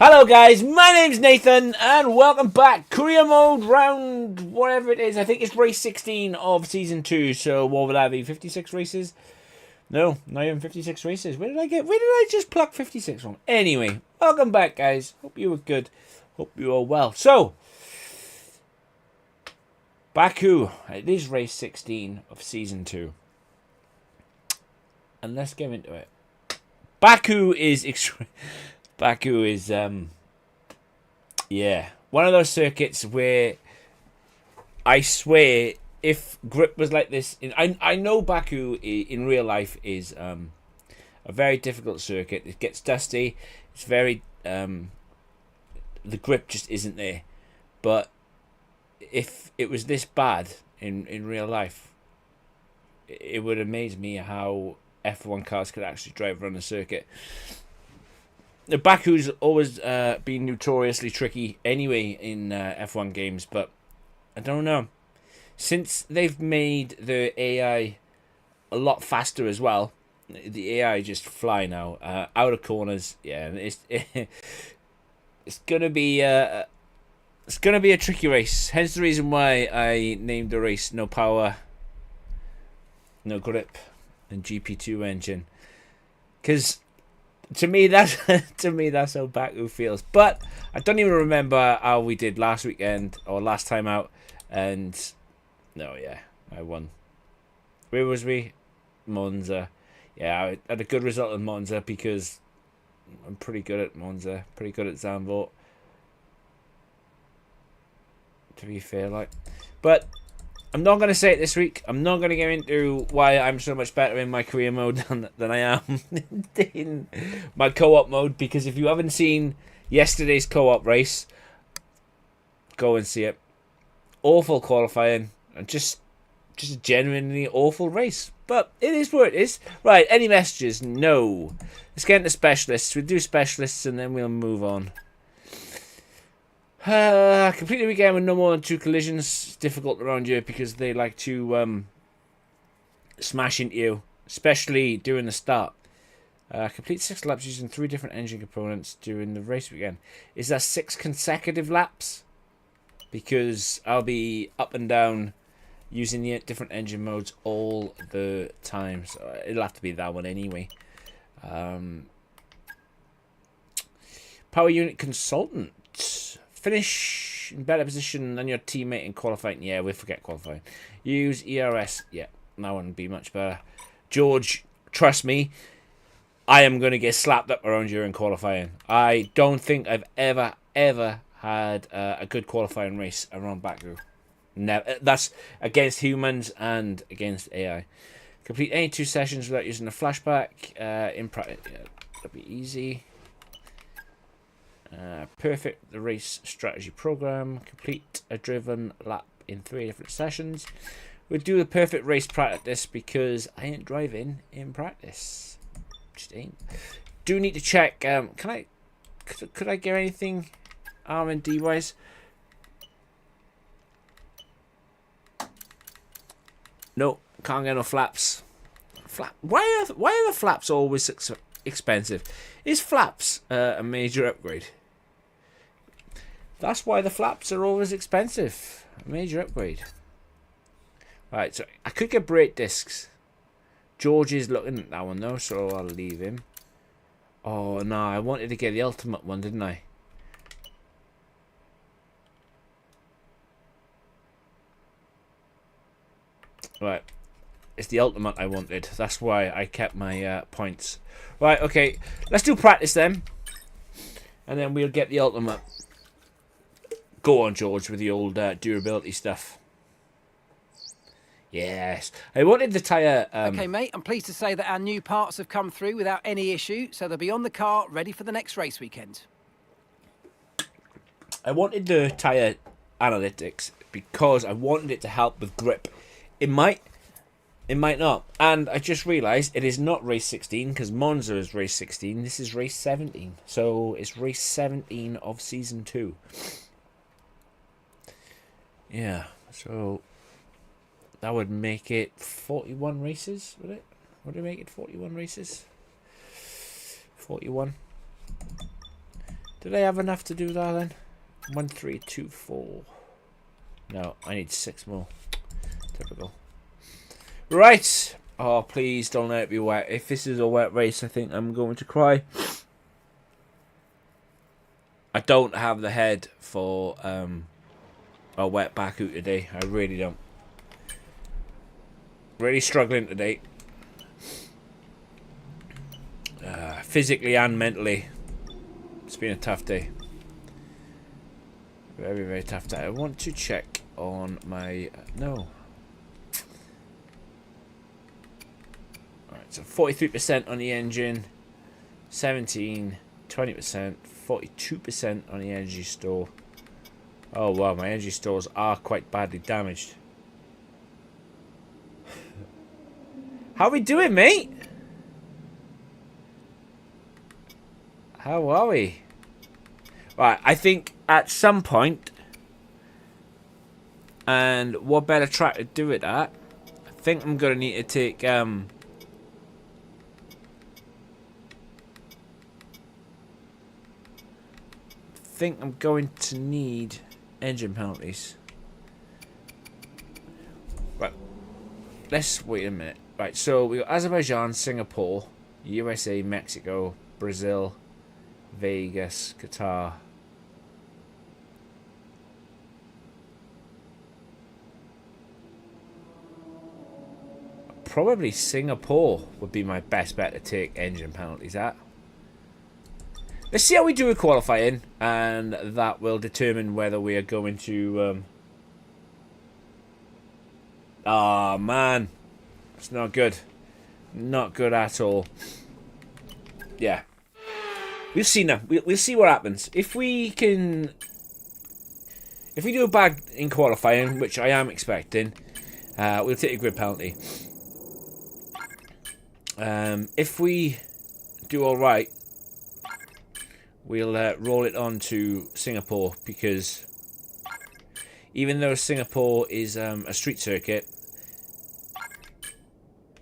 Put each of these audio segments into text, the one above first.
Hello guys, my name's Nathan and welcome back. Career Mode round whatever it is. I think it's race 16 of season 2. So what would that be? 56 races? No, not even 56 races. Where did I just pluck 56 from? Anyway, welcome back guys. Hope you were good. Hope you are well. So Baku, it is race 16 of season 2. And let's get into it. Baku is yeah, one of those circuits where I swear if grip was like this, I know Baku in real life is a very difficult circuit. It gets dusty. It's very the grip just isn't there. But if it was this bad in real life, it would amaze me how F1 cars could actually drive around the circuit. Baku's always been notoriously tricky anyway in F1 games, but I don't know. Since they've made the AI a lot faster as well, the AI just fly now out of corners. Yeah, it's gonna be a tricky race. Hence the reason why I named the race No Power, No Grip, and GP2 engine, because to me that's how Baku feels. But I don't even remember how we did last weekend or last time out. And no, yeah, I won. Where was we? Monza. Yeah, I had a good result in Monza because I'm pretty good at Monza, pretty good at Zandvoort, to be fair, like. But I'm not going to say it this week. I'm not going to go into why I'm so much better in my career mode than I am in my co-op mode, because if you haven't seen yesterday's co-op race, go and see it. Awful qualifying and just a genuinely awful race. But it is what it is. Right, any messages? No. Let's get into specialists. We'll do specialists and then we'll move on. Complete the weekend with no more than 2 collisions. Difficult around here because they like to smash into you, especially during the start. Complete 6 laps using 3 different engine components during the race weekend. Is that 6 consecutive laps? Because I'll be up and down using the different engine modes all the time, so it'll have to be that one anyway. Power unit consultant. Finish in better position than your teammate in qualifying. Yeah, we'll forget qualifying. Use ERS. Yeah, that wouldn't be much better. George, trust me, I am going to get slapped up around you in qualifying. I don't think I've ever had a good qualifying race around Baku. Never. That's against humans and against AI. Complete any 2 sessions without using a flashback. In practice, yeah, that'll be easy. Perfect the race strategy program. Complete a driven lap in 3 different sessions. We'll do the perfect race practice because I ain't driving in practice. Just ain't. Do need to check. Could I get anything R&D wise? No, can't get no flaps. Why are the flaps always expensive? Is flaps a major upgrade? That's why the flaps are always expensive. A major upgrade. Right, so I could get brake discs. George is looking at that one though, so I'll leave him. Oh no, I wanted to get the ultimate one, didn't I? Right, it's the ultimate I wanted. That's why I kept my points. Right, okay, let's do practice then, and then we'll get the ultimate. Go on, George, with the old durability stuff. Yes, I wanted the tyre. Okay, mate, I'm pleased to say that our new parts have come through without any issue, so they'll be on the car, ready for the next race weekend. I wanted the tyre analytics because I wanted it to help with grip. It might not. And I just realised it is not race 16 because Monza is race 16. This is race 17. So it's race 17 of season 2. Yeah, so that would make it 41 races, would it? Would it make it 41 races? 41. Did I have enough to do that then? 1, 3, 2, 4. No, I need 6 more. Typical. Right. Oh, please don't let it be wet. If this is a wet race, I think I'm going to cry. I don't have the head for a wet Baku today. I really don't. Really struggling today. Physically and mentally. It's been a tough day. Very, very tough day. I want to check on my... no. Alright, so 43% on the engine. 17, 20%, 42% on the energy store. Oh wow, my energy stores are quite badly damaged. How we doing, mate? How are we? Right, I think at some point, and what better track to do it at? I think I'm gonna need to take I'm going to need engine penalties. Right, let's wait a minute. Right, so we got Azerbaijan, Singapore, USA, Mexico, Brazil, Vegas, Qatar. Probably Singapore would be my best bet to take engine penalties at. Let's see how we do with qualifying, and that will determine whether we are going to... oh, man. It's not good. Not good at all. Yeah. We'll see now. We'll see what happens. If we can... if we do bad in qualifying, which I am expecting, we'll take a grid penalty. If we do alright, we'll roll it on to Singapore, because even though Singapore is a street circuit,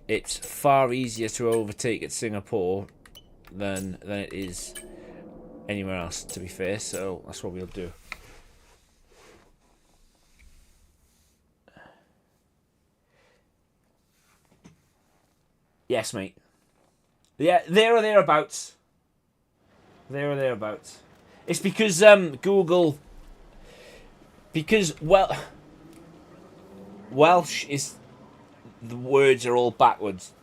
it's far easier to overtake at Singapore than it is anywhere else, to be fair, so that's what we'll do. Yes, mate. Yeah, there or thereabouts. There or thereabouts. It's because Google... because, well... Welsh is... the words are all backwards.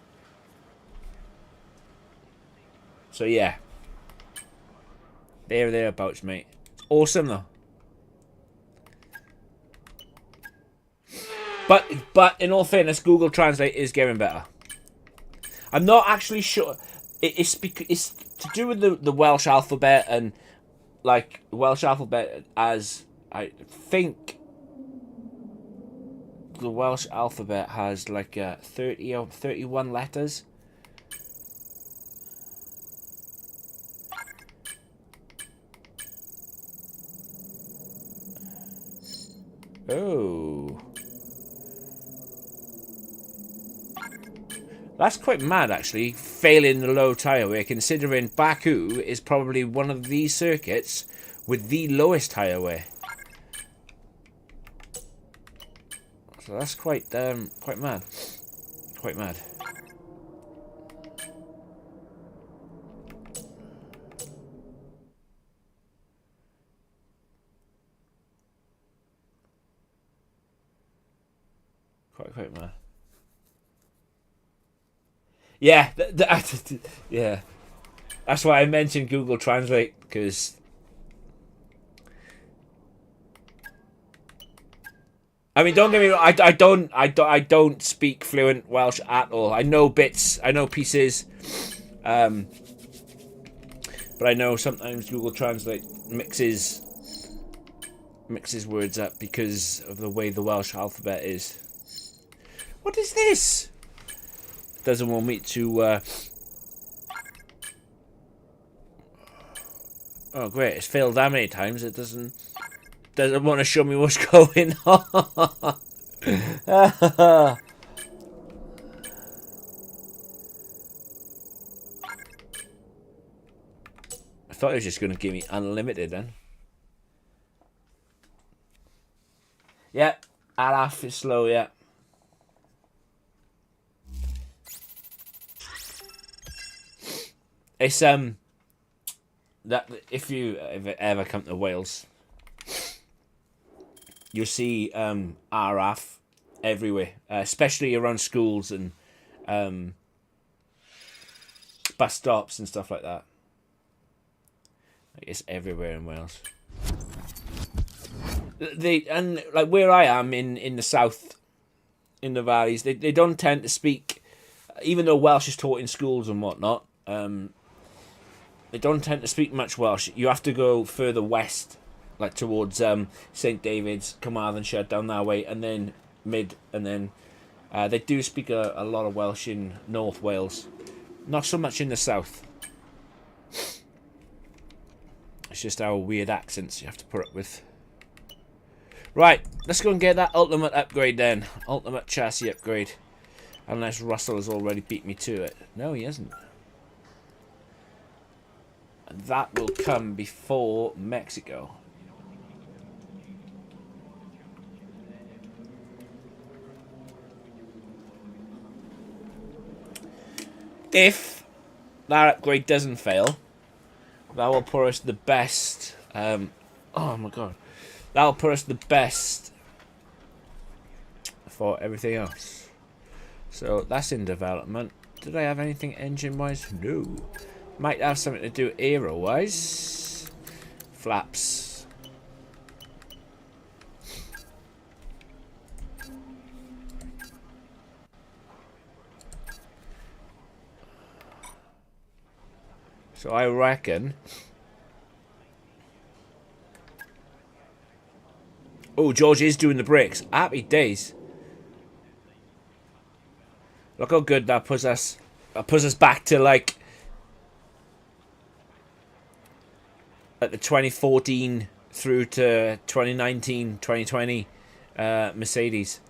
So, yeah. There or thereabouts, mate. Awesome, though. But in all fairness, Google Translate is getting better. I'm not actually sure... It's to do with the Welsh alphabet, and like Welsh alphabet, as I think the Welsh alphabet has like 30 or 31 letters. Oh. That's quite mad, actually, failing the low tyre wear, considering Baku is probably one of these circuits with the lowest tyre wear. So that's quite mad. Quite mad. Quite mad. Yeah, yeah. That's why I mentioned Google Translate, because I mean, don't get me wrong. I don't speak fluent Welsh at all. I know bits. I know pieces. But I know sometimes Google Translate mixes words up because of the way the Welsh alphabet is. What is this? Doesn't want me to... oh, great. It's failed that many times. It doesn't want to show me what's going on. thought it was just going to give me unlimited then. Yeah, Araf is slow, yeah. It's that if you ever come to Wales, you'll see Araf everywhere, especially around schools and bus stops and stuff like that. It's everywhere in Wales. And like where I am in the south, in the valleys, they don't tend to speak, even though Welsh is taught in schools and whatnot. They don't tend to speak much Welsh. You have to go further west, like towards St David's, Carmarthenshire, down that way, and then mid, and then they do speak a lot of Welsh in North Wales. Not so much in the south. It's just our weird accents you have to put up with. Right, let's go and get that ultimate upgrade then. Ultimate chassis upgrade. Unless Russell has already beat me to it. No, he hasn't. And that will come before Mexico. If that upgrade doesn't fail, that will put us the best. Oh my god. That will put us the best for everything else. So that's in development. Did I have anything engine-wise? No. Might have something to do aero-wise. Flaps. So I reckon... Oh, George is doing the brakes. Happy days. Look how good that puts us. That puts us back to like the 2014 through to 2019, 2020 Mercedes.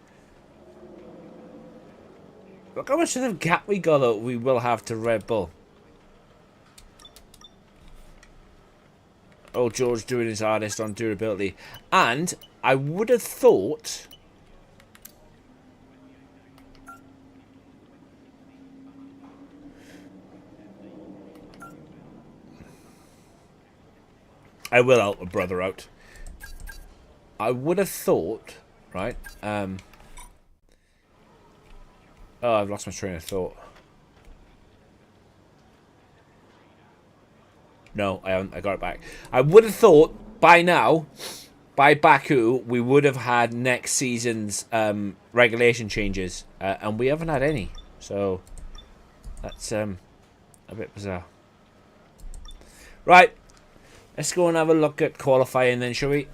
Look how much of a gap we got that we will have to Red Bull. Oh, George doing his hardest on durability. And I would have thought... I will help a brother out. I would have thought, right? Oh, I've lost my train of thought. No, I haven't. I got it back. I would have thought by now, by Baku, we would have had next season's regulation changes, and we haven't had any. So that's a bit bizarre. Right, let's go and have a look at qualifying then, shall we?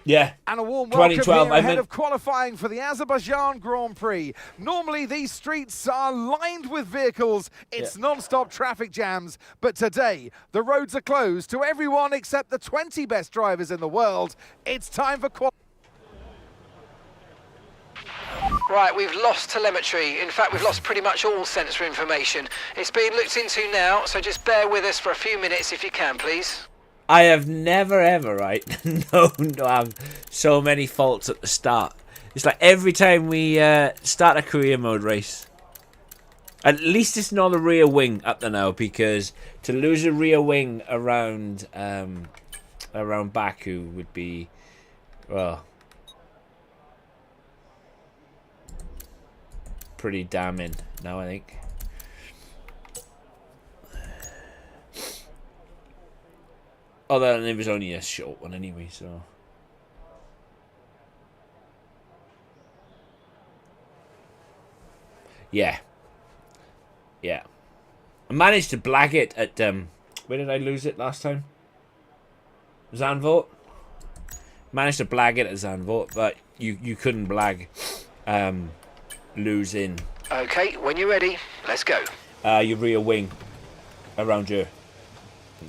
Yeah. And a warm welcome 2012, here ahead of qualifying for the Azerbaijan Grand Prix. Normally these streets are lined with vehicles. It's non-stop traffic jams. But today, the roads are closed to everyone except the 20 best drivers in the world. It's time for qualifying. Right, we've lost telemetry. In fact, we've lost pretty much all sensor information. It's being looked into now, so just bear with us for a few minutes if you can, please. I have never ever, right, known to have so many faults at the start. It's like every time we start a career mode race. At least it's not a rear wing up to now, because to lose a rear wing around around Baku would be, well, pretty damning now, I think. Although it was only a short one anyway, so. Yeah. Yeah. I managed to blag it at, where did I lose it last time? Zandvoort? Managed to blag it at Zandvoort, but you couldn't blag, losing. Okay, when you're ready, let's go. Your rear wing around you.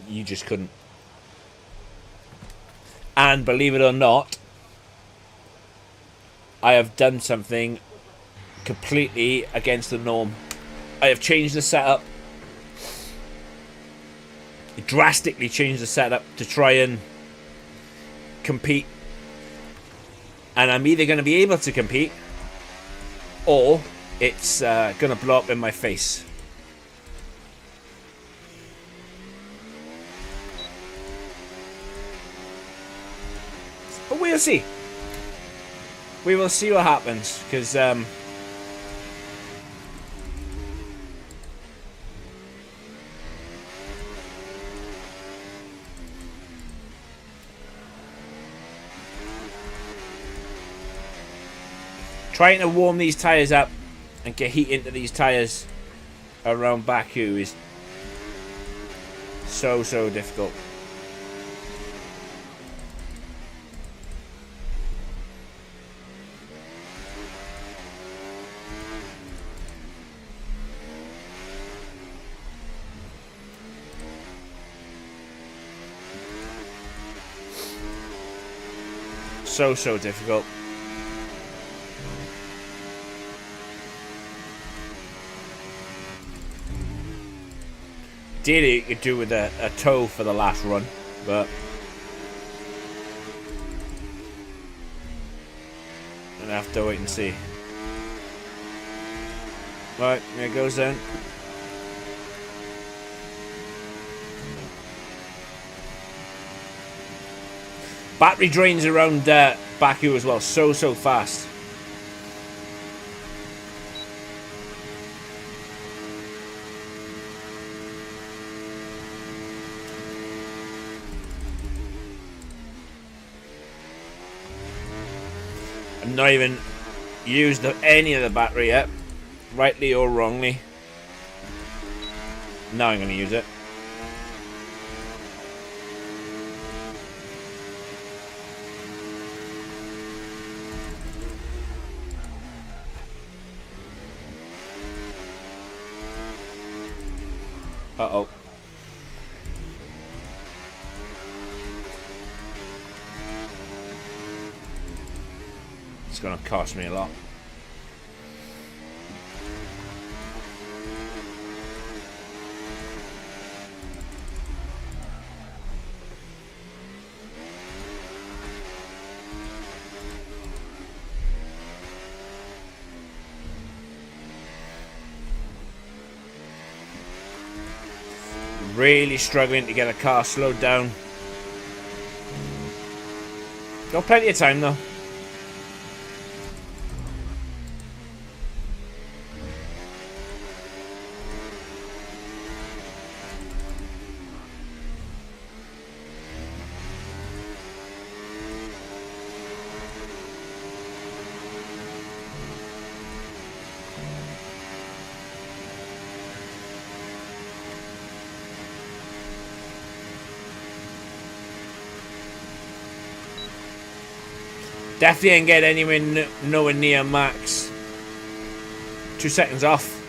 You just couldn't. And believe it or not, I have done something completely against the norm. I have changed the setup. Drastically changed the setup to try and compete. And I'm either going to be able to compete or it's going to blow up in my face. But we'll see. We will see what happens, because trying to warm these tyres up and get heat into these tyres around Baku is so difficult. So difficult. Ideally, you could do with a tow for the last run, but I'm gonna have to wait and see. Right, here it goes then. Battery drains around Baku as well, so fast. I've not even used any of the battery yet, rightly or wrongly. Now I'm going to use it. Uh-oh. It's going to cost me a lot. Really struggling to get a car slowed down. Got plenty of time though. Definitely ain't get anywhere nowhere near max. 2 seconds off.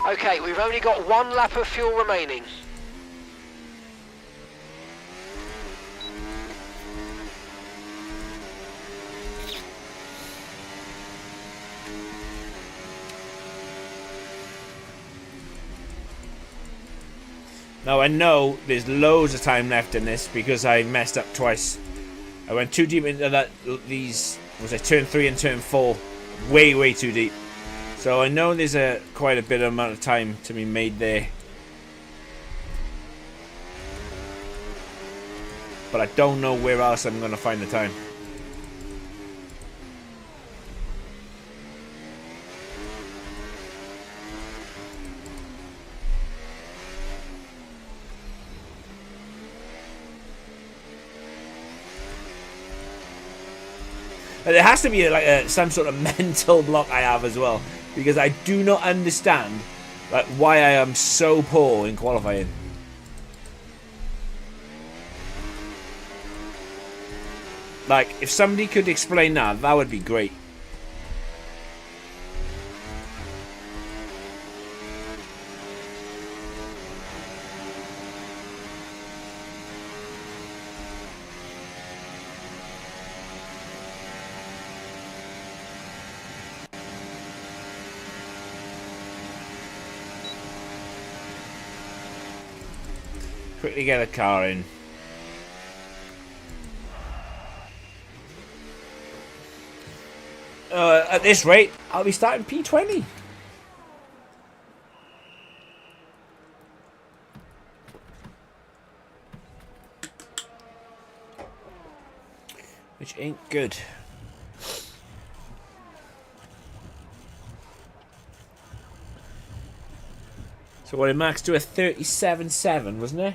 Okay, we've only got 1 lap of fuel remaining. Now I know there's loads of time left in this because I messed up twice. I went too deep into these was it turn 3 and turn 4, way too deep. So I know there's quite a bit of amount of time to be made there, but I don't know where else I'm going to find the time. There has to be like some sort of mental block I have as well, because I do not understand like why I am so poor in qualifying. Like, if somebody could explain that, that would be great. quickly get a car in. At this rate, I'll be starting P20. Which ain't good. So what did Max do? A 37.7, wasn't it?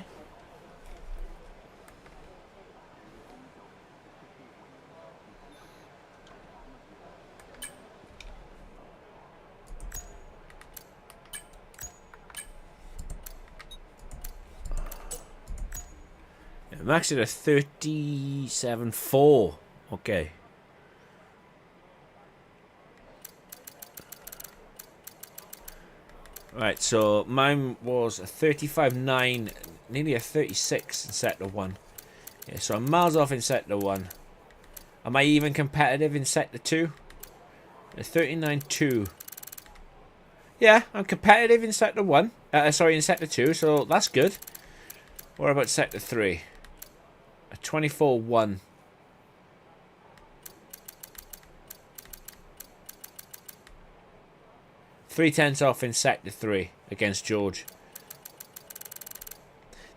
Yeah, Max did a 37.4. Okay. Right, so mine was a 35.9, nearly a 36 in sector 1. Yeah, so I'm miles off in sector 1. Am I even competitive in sector 2? A 39.2. Yeah, I'm competitive in sector 1. Sorry, in sector 2, so that's good. What about sector 3? A 24.1. 3/10 off in sector 3 against George.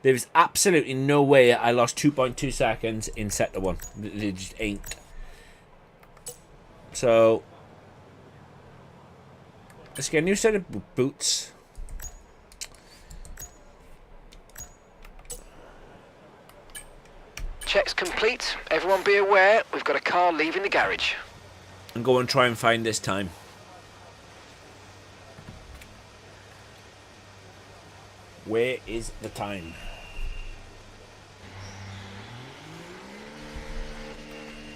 There is absolutely no way I lost 2.2 seconds in sector 1. It just ain't. So let's get a new set of boots. Check's complete. Everyone be aware, we've got a car leaving the garage. And go and try and find this time. Where is the time?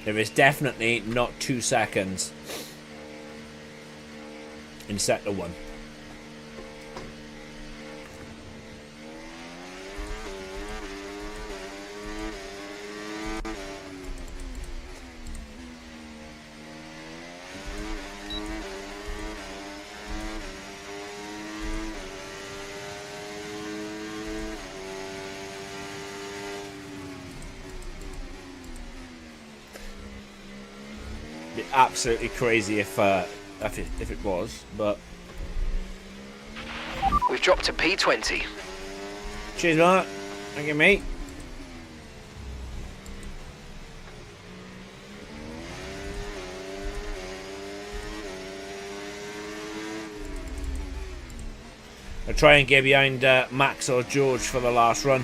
There is definitely not 2 seconds in sector 1. Be absolutely crazy if it was, but We've dropped to P20. cheers, Mark. Thank you, mate. I'll try and get behind Max or George for the last run.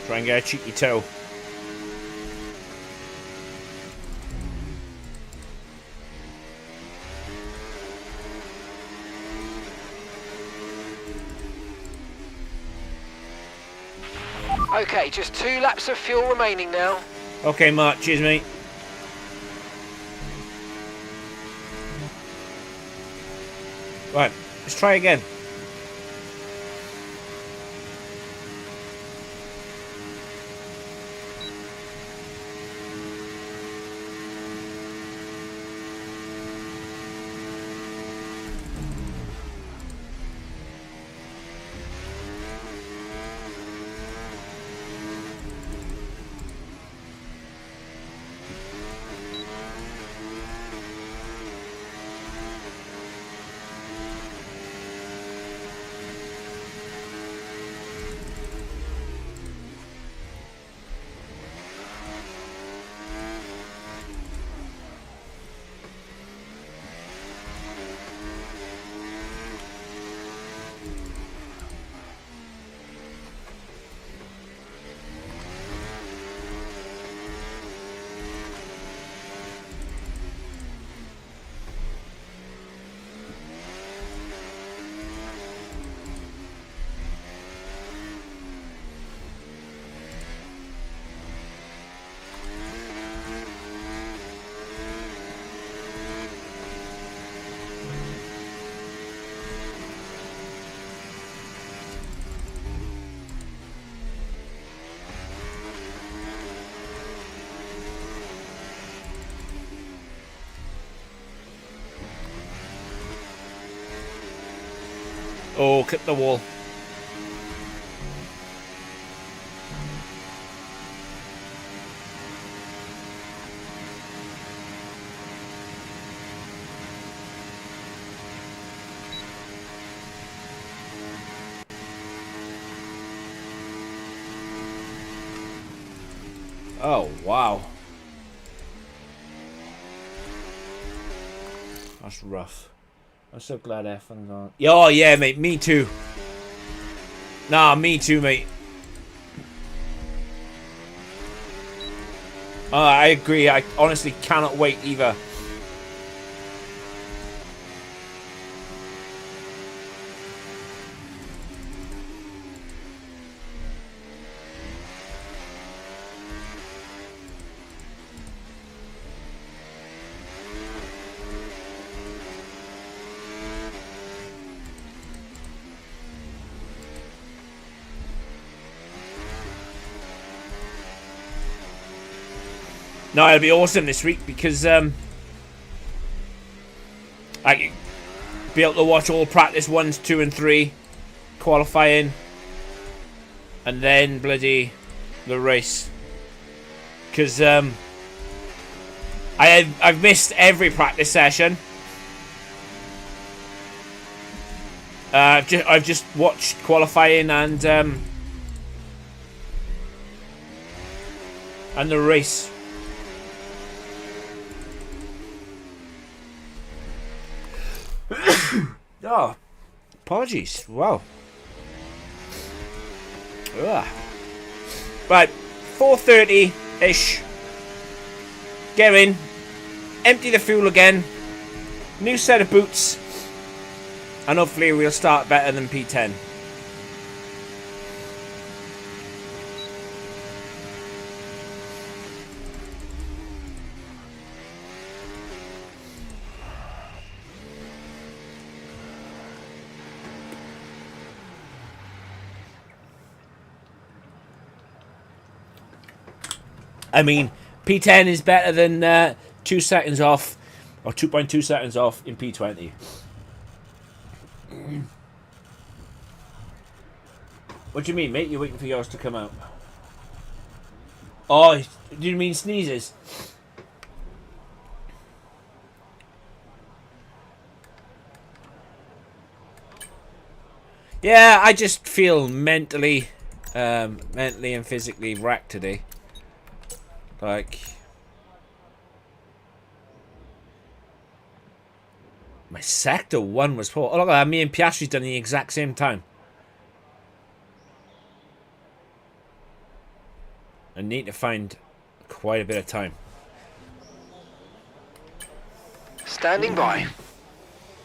Try and get a cheeky toe. Okay, just 2 laps of fuel remaining now. Okay, Mark. Cheers, mate. Right, let's try again. Oh, clip the wall. Oh, wow. That's rough. I'm so glad F1's on. Oh, yeah, mate. Me too. Nah, me too, mate. I agree. I honestly cannot wait either. No, it'll be awesome this week because I can be able to watch all practice 1s, 2 and 3, qualifying, and then bloody the race. Because I've missed every practice session. I've just watched qualifying and the race. Oh, apologies. Wow. Ugh. Right, 4:30-ish. Get in. Empty the fuel again. New set of boots. And hopefully we'll start better than P10. I mean, P10 is better than 2 seconds off, or 2.2 seconds off in P20. What do you mean, mate? You're waiting for yours to come out? Oh, do you mean sneezes? Yeah, I just feel mentally and physically wrecked today. Like, my sector 1 was poor. Oh, look at that. Me and Piastri's done the exact same time. I need to find quite a bit of time. Standing by.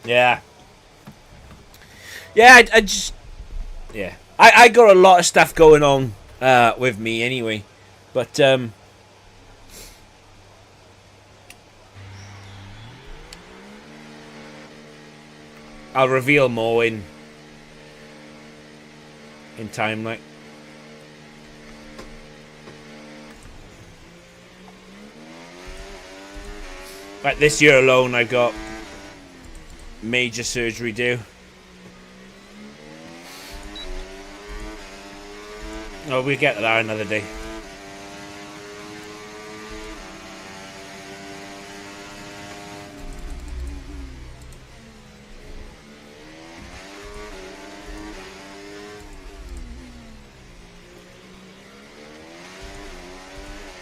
Yeah. Yeah, I just... Yeah. I got a lot of stuff going on with me anyway. But, I'll reveal more in time, like. Like this year alone, I got major surgery due. Oh, we'll get to that another day.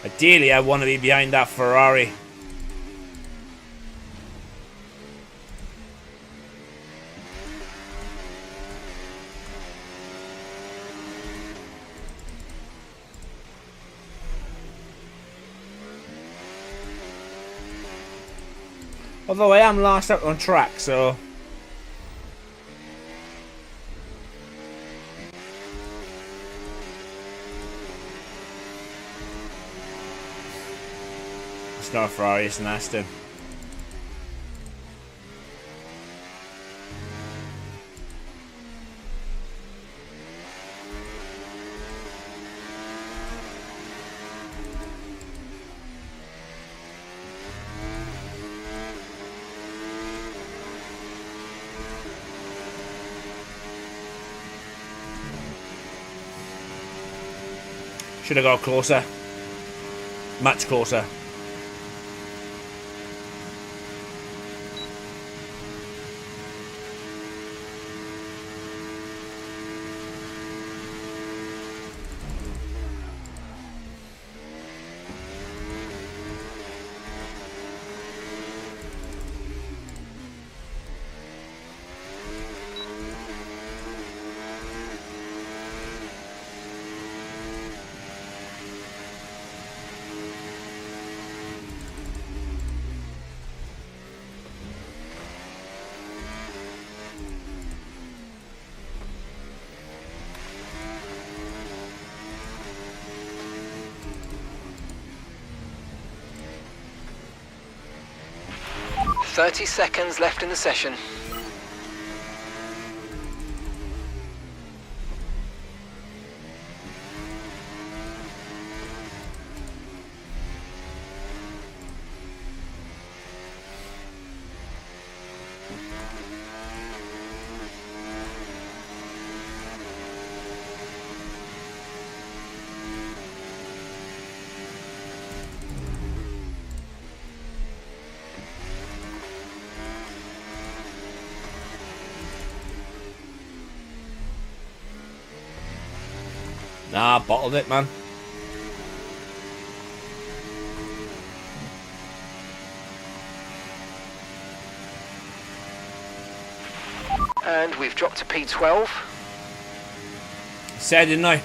Ideally, I want to be behind that Ferrari. Although I am last out on track, so... It's not a Ferrari, it's an Aston. Should have got closer. Much closer. "30 seconds left in the session." Nah, bottled it, man. And we've dropped to P12. Said, didn't I?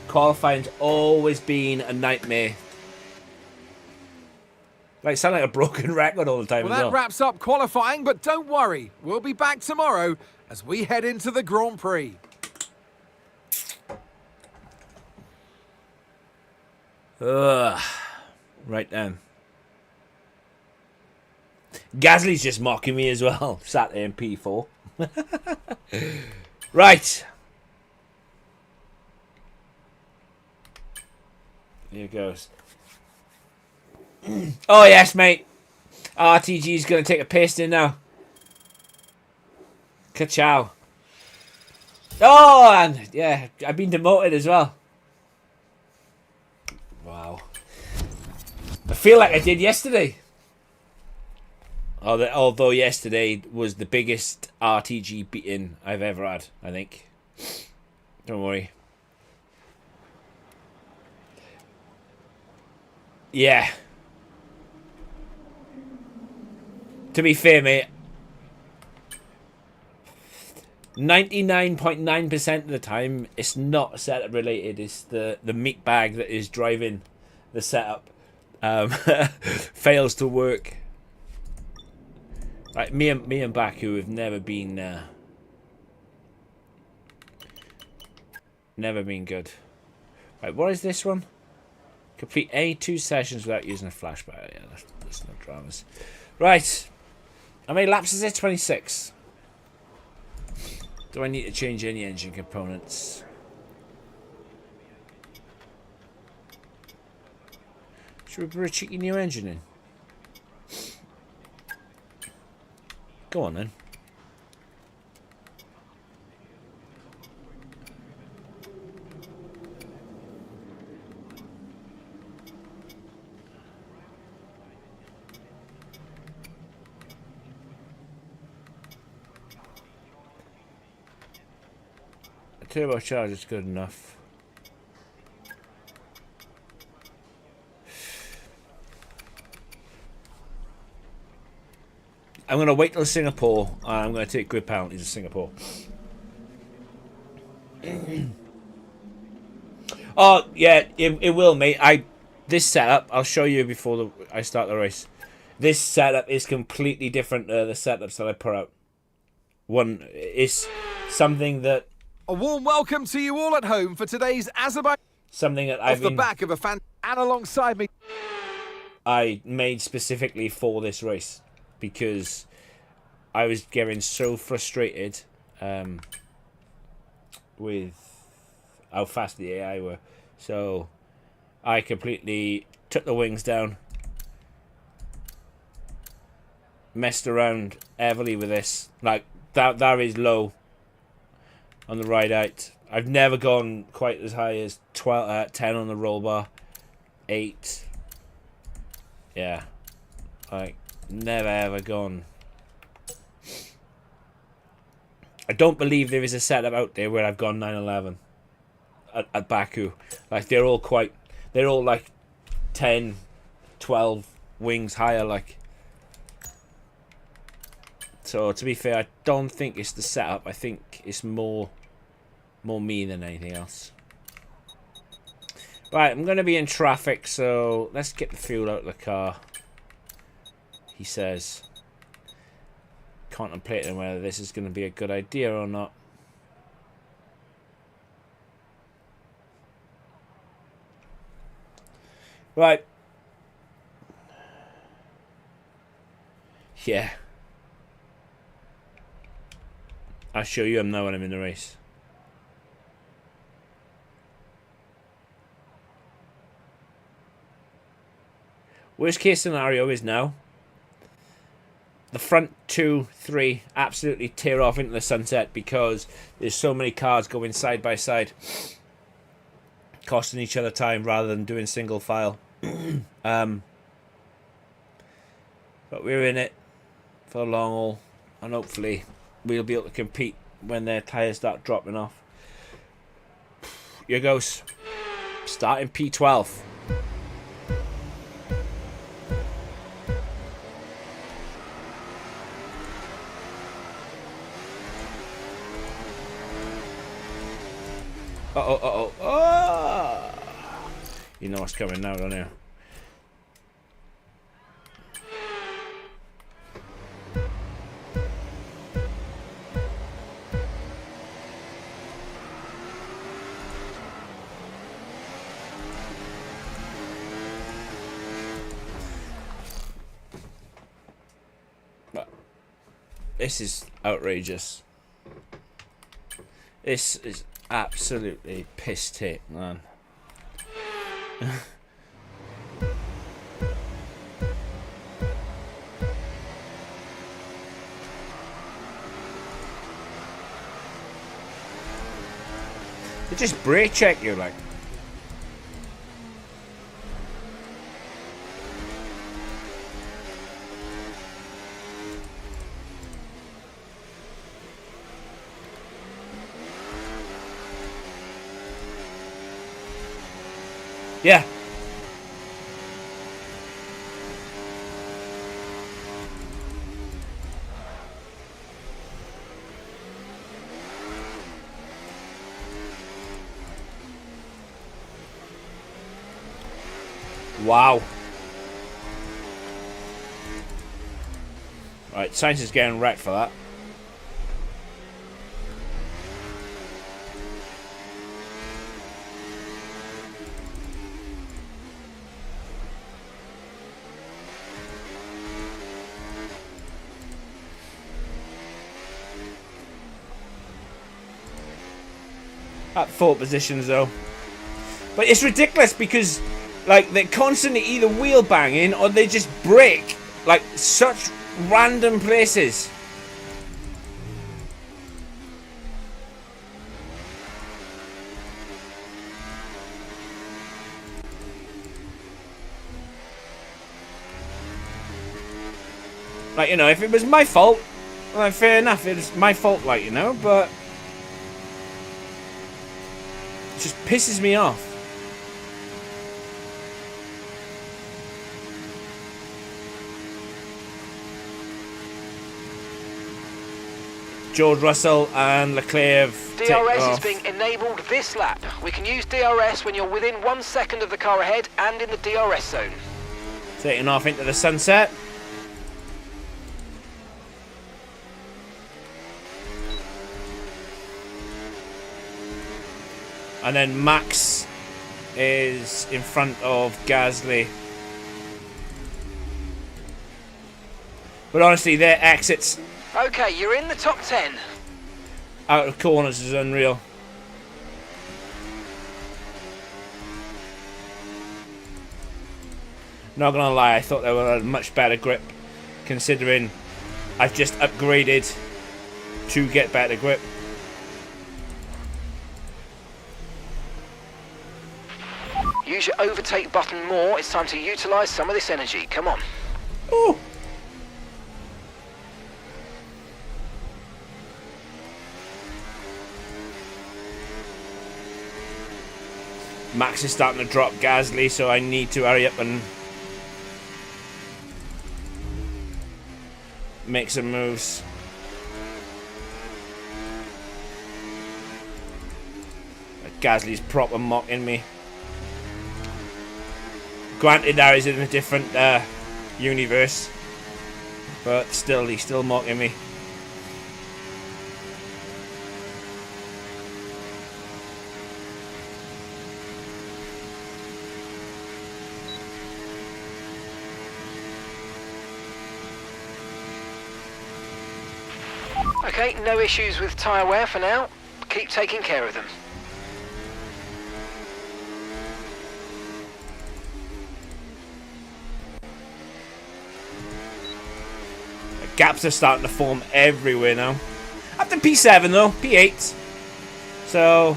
Qualifying's always been a nightmare. Like, sound like a broken record all the time. Well, that wraps up qualifying, but don't worry. We'll be back tomorrow as we head into the Grand Prix. Right then. Gasly's just mocking me as well. Sat there in P4. Right. Here goes. Oh, yes, mate. RTG's going to take a pasting now. Ka-chow. Oh, and yeah, I've been demoted as well. Wow. I feel like I did yesterday. Although yesterday was the biggest RTG beating I've ever had, I think. Don't worry. Yeah. To be fair, mate, 99.9% of the time, it's not setup related. It's the meat bag that is driving the setup. Fails to work. Like me and Baku have never been good. Right, what is this one? Complete any 2 sessions without using a flashback. Yeah, that's no dramas. Right. How many laps is it? 26. Do I need to change any engine components? Should we put a cheeky new engine in? Go on then. A turbocharger is good enough. I'm going to wait till Singapore, and I'm going to take grid penalties in Singapore. Oh, yeah, it will, mate. This setup, I'll show you before I start the race. This setup is completely different to the setups that I put out. One is something that... A warm welcome to you all at home for today's Azerbaijan. Something that Off the back of a fan... And alongside me... I made specifically for this race. Because I was getting so frustrated with how fast the AI were. So I completely took the wings down messed around heavily with this. Like that is low on the ride out. I've never gone quite as high as 10 on the roll bar. 8. Yeah. Like, never ever gone. I don't believe there is a setup out there where I've gone 911 at Baku. Like, they're all like 10, 12 wings higher, like. So, to be fair, I don't think it's the setup. I think it's more me than anything else. Right, I'm going to be in traffic, so let's get the fuel out of the car. He says, contemplating whether this is going to be a good idea or not. Right. Yeah. I'll show you him now when I'm in the race. Worst case scenario is now the front 2, 3 absolutely tear off into the sunset because there's so many cars going side by side, costing each other time rather than doing single file. But we're in it for a long haul, and hopefully we'll be able to compete when their tyres start dropping off. Here goes. Starting P12. Oh! You know what's coming now, don't you? This is outrageous. This is absolutely piss take, man. They just brake check you, like. Yeah. Wow. Right, Sainz is getting wrecked for that. At 4 positions though. But it's ridiculous because like they're constantly either wheel banging or they just brake like such random places. Like, you know, if it was my fault, well, fair enough, it's my fault, like, you know, but it just pisses me off. George Russell and Leclerc have DRS is being enabled this lap. We can use DRS when you're within 1 second of the car ahead and in the DRS zone. Taking off into the sunset. And then Max is in front of Gasly. But honestly, their exits Okay, you're in the top 10. out of corners is unreal. Not gonna lie, I thought they were a much better grip, considering I've just upgraded to get better grip. Use your overtake button more. It's time to utilise some of this energy. Come on. Ooh. Max is starting to drop Gasly, so I need to hurry up and make some moves. Gasly's proper mocking me. Granted, that is in a different universe, but still, he's still mocking me. Okay, no issues with tyre wear for now. Keep taking care of them. Gaps are starting to form everywhere now. After P7 though, P8. So,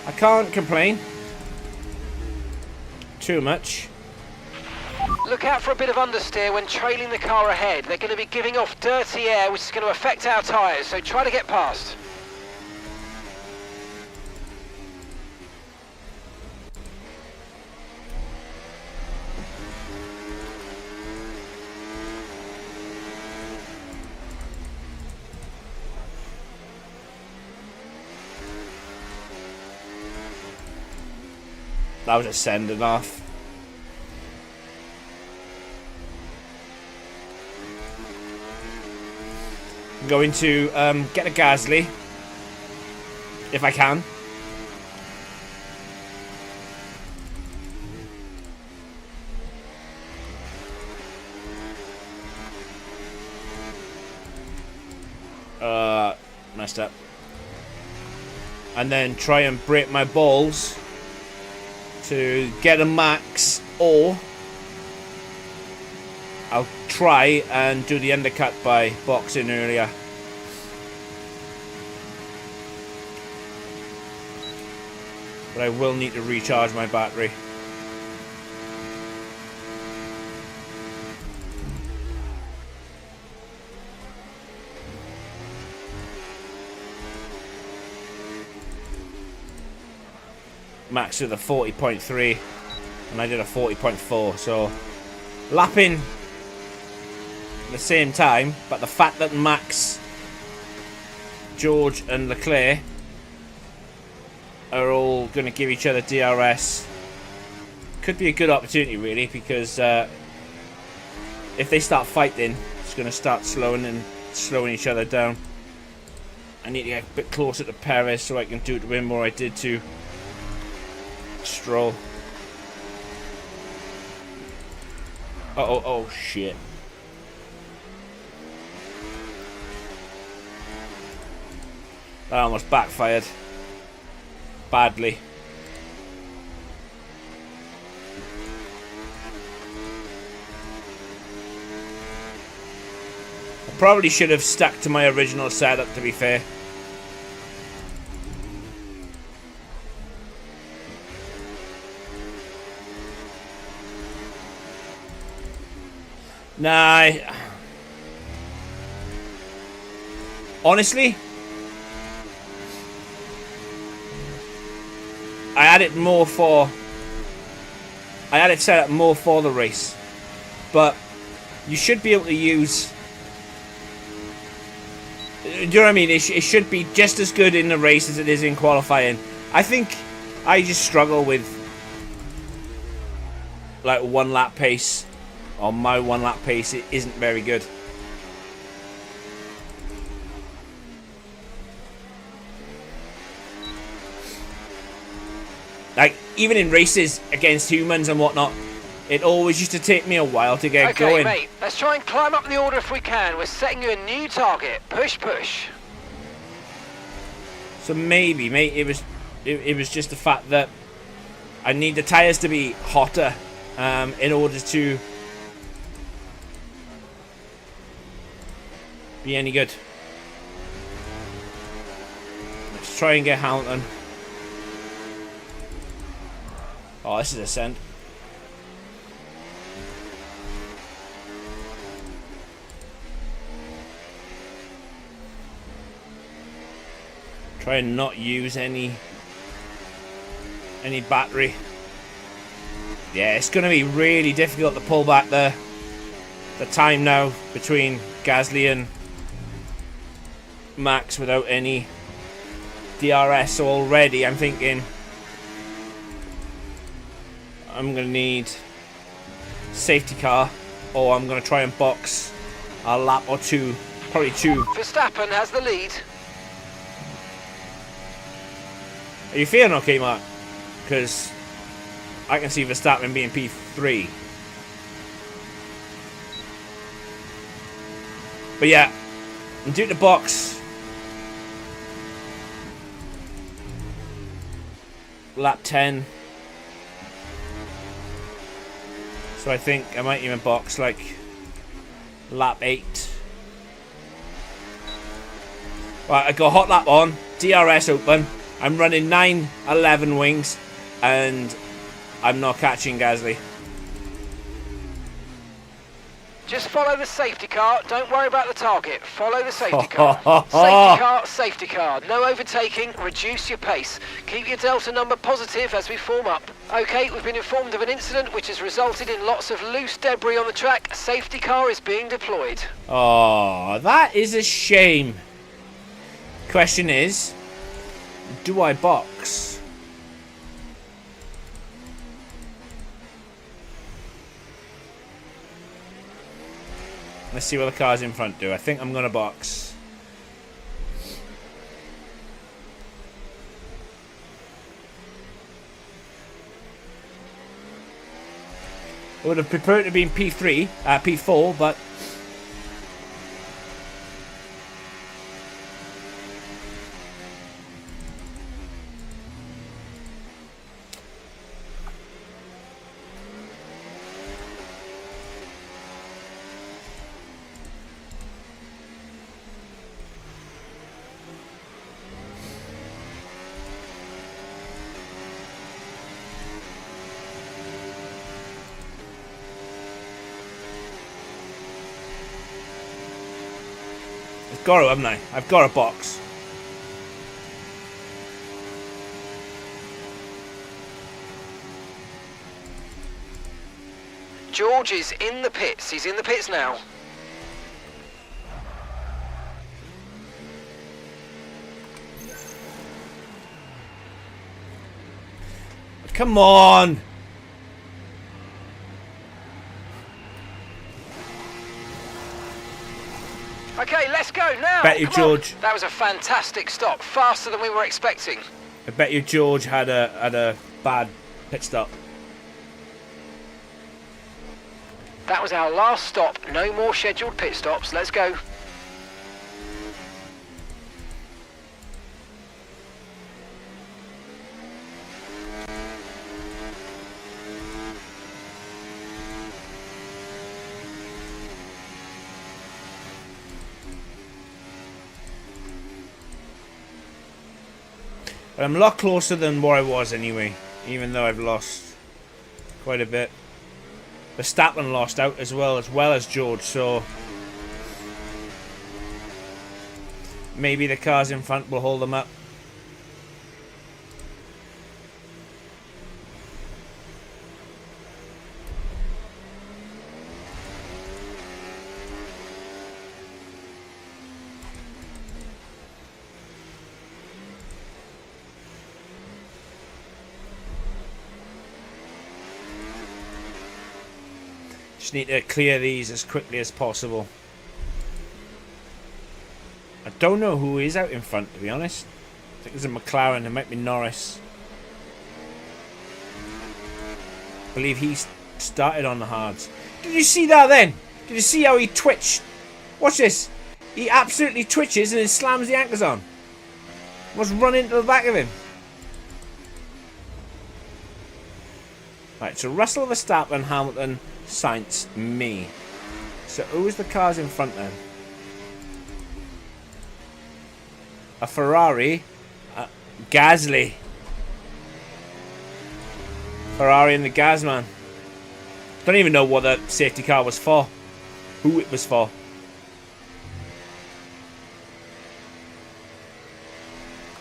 I can't complain too much. Look out for a bit of understeer when trailing the car ahead. They're going to be giving off dirty air, which is going to affect our tyres, so try to get past. That was a sending off. I'm going to get a Gasly if I can. Messed up. And then try and break my balls to get a max, or I'll try and do the undercut by boxing earlier. But I will need to recharge my battery. Max with a 40.3 and I did a 40.4, so lapping at the same time, but the fact that Max, George and Leclerc are all going to give each other DRS could be a good opportunity really, because if they start fighting, it's going to start slowing each other down. I need to get a bit closer to Perez so I can do to him more I did to Stroll. Oh shit. That almost backfired badly. I probably should have stuck to my original setup, to be fair. Nah, honestly, I had it set up more for the race, but you should be able to use, do you know what I mean? It should be just as good in the race as it is in qualifying. I think I just struggle with like one lap pace. On my one lap pace, it isn't very good. Like, even in races against humans and whatnot, it always used to take me a while to get going. Okay, mate, let's try and climb up the order if we can. We're setting you a new target. Push, push. So maybe, mate, it was just the fact that I need the tyres to be hotter in order to be any good. Let's try and get Hamilton. Oh, this is a send. Try and not use any battery. Yeah, it's going to be really difficult to pull back the time now between Gasly and Max without any DRS already. I'm thinking I'm going to need safety car, or I'm going to try and box a lap or two, probably two. Verstappen has the lead. Are you feeling okay, Mark? Because I can see Verstappen being P3. But yeah, I'm due to box lap 10. So I think I might even box like lap 8. Right, I got hot lap on, DRS open. I'm running 9-11 wings, and I'm not catching Gasly. Just follow the safety car. Don't worry about the target. Follow the safety car. Safety car, safety car. No overtaking. Reduce your pace. Keep your delta number positive as we form up. Okay, we've been informed of an incident which has resulted in lots of loose debris on the track. Safety car is being deployed. Oh, that is a shame. Question is, do I box? Let's see what the cars in front do. I think I'm gonna box. I would have preferred to be in P3, P4, but I've got to, haven't I? I've got a box. George is in the pits. He's in the pits now. Come on! Okay, let's go now. Bet you, Come on. George. That was a fantastic stop. Faster than we were expecting. I bet you George had a bad pit stop. That was our last stop. No more scheduled pit stops. Let's go. But I'm a lot closer than where I was anyway, even though I've lost quite a bit. Verstappen lost out as well as George, so maybe the cars in front will hold them up. Just need to clear these as quickly as possible. I don't know who is out in front, to be honest. I think there's a McLaren. It might be Norris. I believe he started on the hards. Did you see that then? Did you see how he twitched? Watch this. He absolutely twitches and then slams the anchors on. Was running into the back of him. Right, so Russell, Verstappen, Hamilton, Sainz, me. So who's the cars in front then? a Ferrari, Gasly. Ferrari and the Gasman. Don't even know what the safety car was for. Who it was for.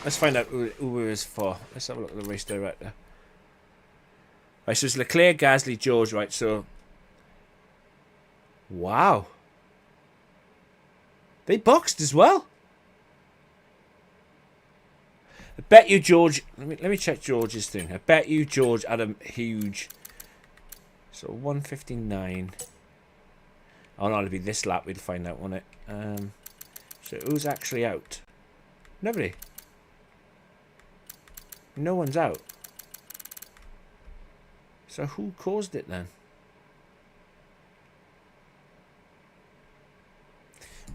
Let's find out who it was for. Let's have a look at the race director. Right, so it's Leclerc, Gasly, George, right, so... Wow. They boxed as well. I bet you George... Let me check George's thing. I bet you George had a huge... So 159. Oh no, it'll be this lap. We'll find out, won't it? So who's actually out? Nobody. No one's out. So who caused it then?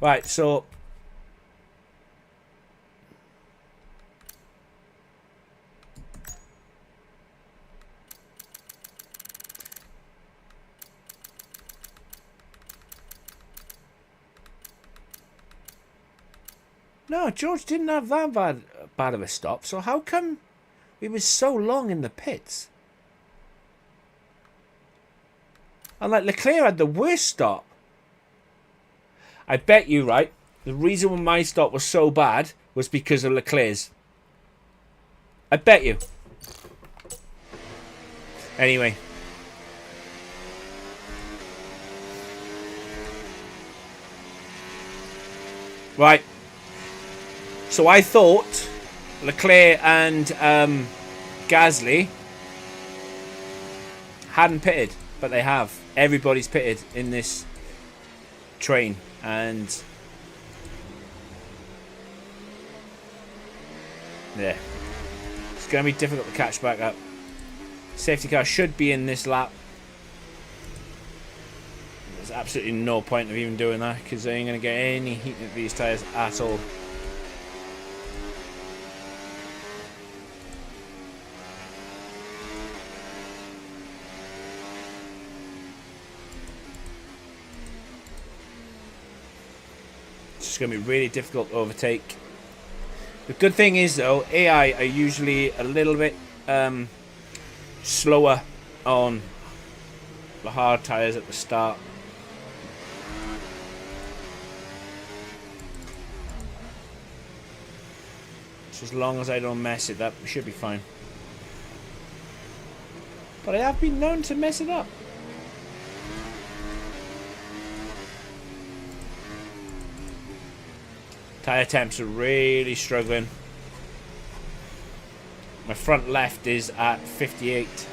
Right, so... No, George didn't have that bad of a stop, so how come he was so long in the pits? And like Leclerc had the worst stop. I bet you, right, the reason why my stop was so bad was because of Leclerc's. I bet you. Anyway. Right. So I thought Leclerc and Gasly hadn't pitted, but they have. Everybody's pitted in this train, and yeah, it's going to be difficult to catch back up. Safety car should be in this lap. There's absolutely no point of even doing that because they ain't going to get any heat at these tyres at all. It's going to be really difficult to overtake. The good thing is though, AI are usually a little bit slower on the hard tyres at the start. So as long as I don't mess it up, we should be fine. But I have been known to mess it up. Tyre temps are really struggling. My front left is at 58.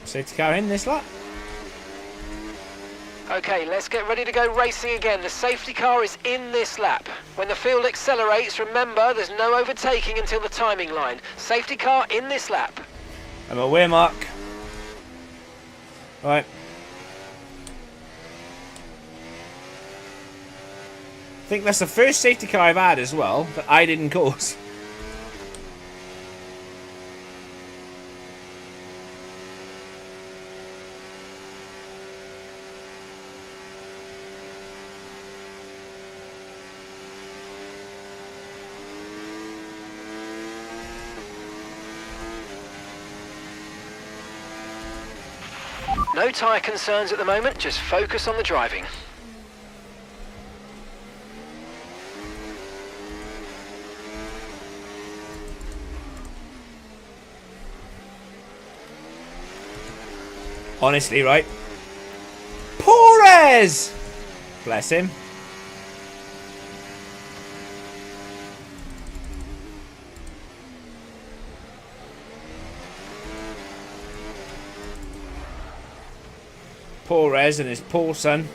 Safety car in this lap. Okay, let's get ready to go racing again. The safety car is in this lap. When the field accelerates, remember there's no overtaking until the timing line. Safety car in this lap. I'm away, Mark. Right. I think that's the first safety car I've had as well that I didn't cause. No tyre concerns at the moment, just focus on the driving. Honestly, right? Perez! Bless him. Perez and his poor son.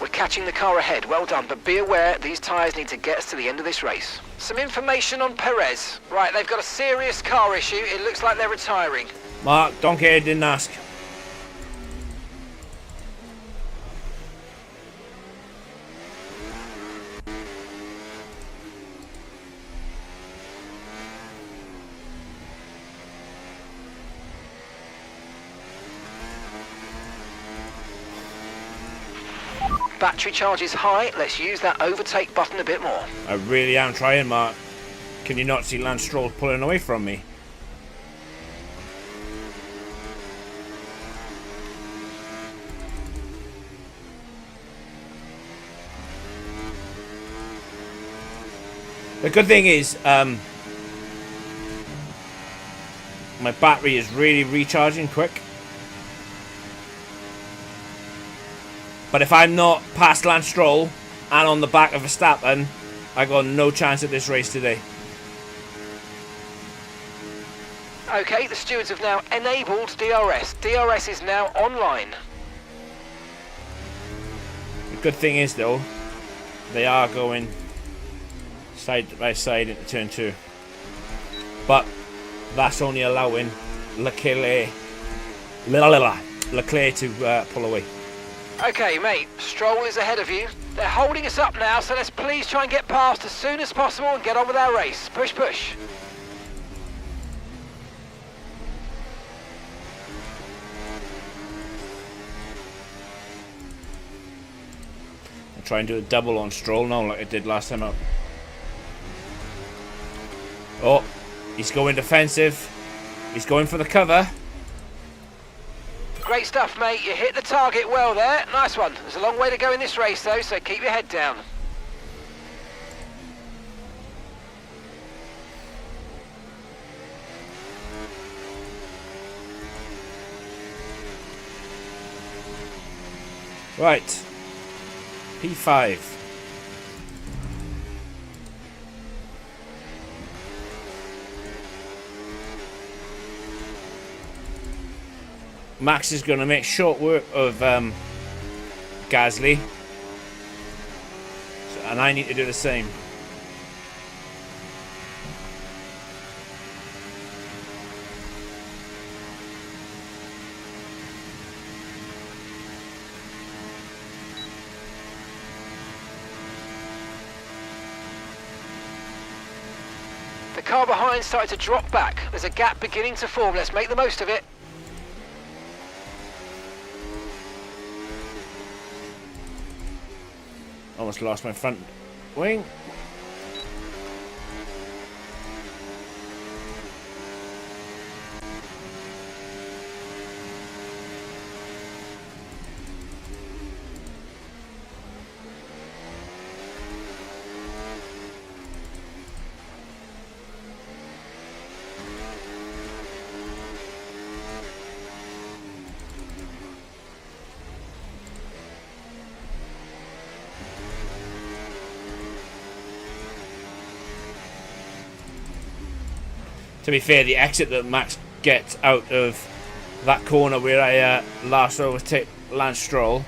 We're catching the car ahead. Well done, but be aware these tyres need to get us to the end of this race. Some information on Perez. Right, they've got a serious car issue. It looks like they're retiring. Mark, don't care, didn't ask. Battery charge is high. Let's use that overtake button a bit more. I really am trying, Mark. Can you not see Lance Stroll pulling away from me? The good thing is, my battery is really recharging quick. But if I'm not past Lance Stroll and on the back of Verstappen, I got no chance at this race today. Okay, the stewards have now enabled DRS. DRS is now online. The good thing is, though, they are going side by side into turn 2. But that's only allowing Leclerc to pull away. Okay, mate, Stroll is ahead of you. They're holding us up now, so let's please try and get past as soon as possible and get on with our race. Push, push. I'll try and do a double on Stroll now like I did last time out. Oh, he's going defensive. He's going for the cover. Great stuff, mate. You hit the target well there. Nice one. There's a long way to go in this race, though, so keep your head down. Right. P5. Max is going to make short work of Gasly, and I need to do the same. The car behind started to drop back. There's a gap beginning to form. Let's make the most of it. Almost lost my front wing. To be fair, the exit that Max gets out of that corner where I last overtake Lance Stroll,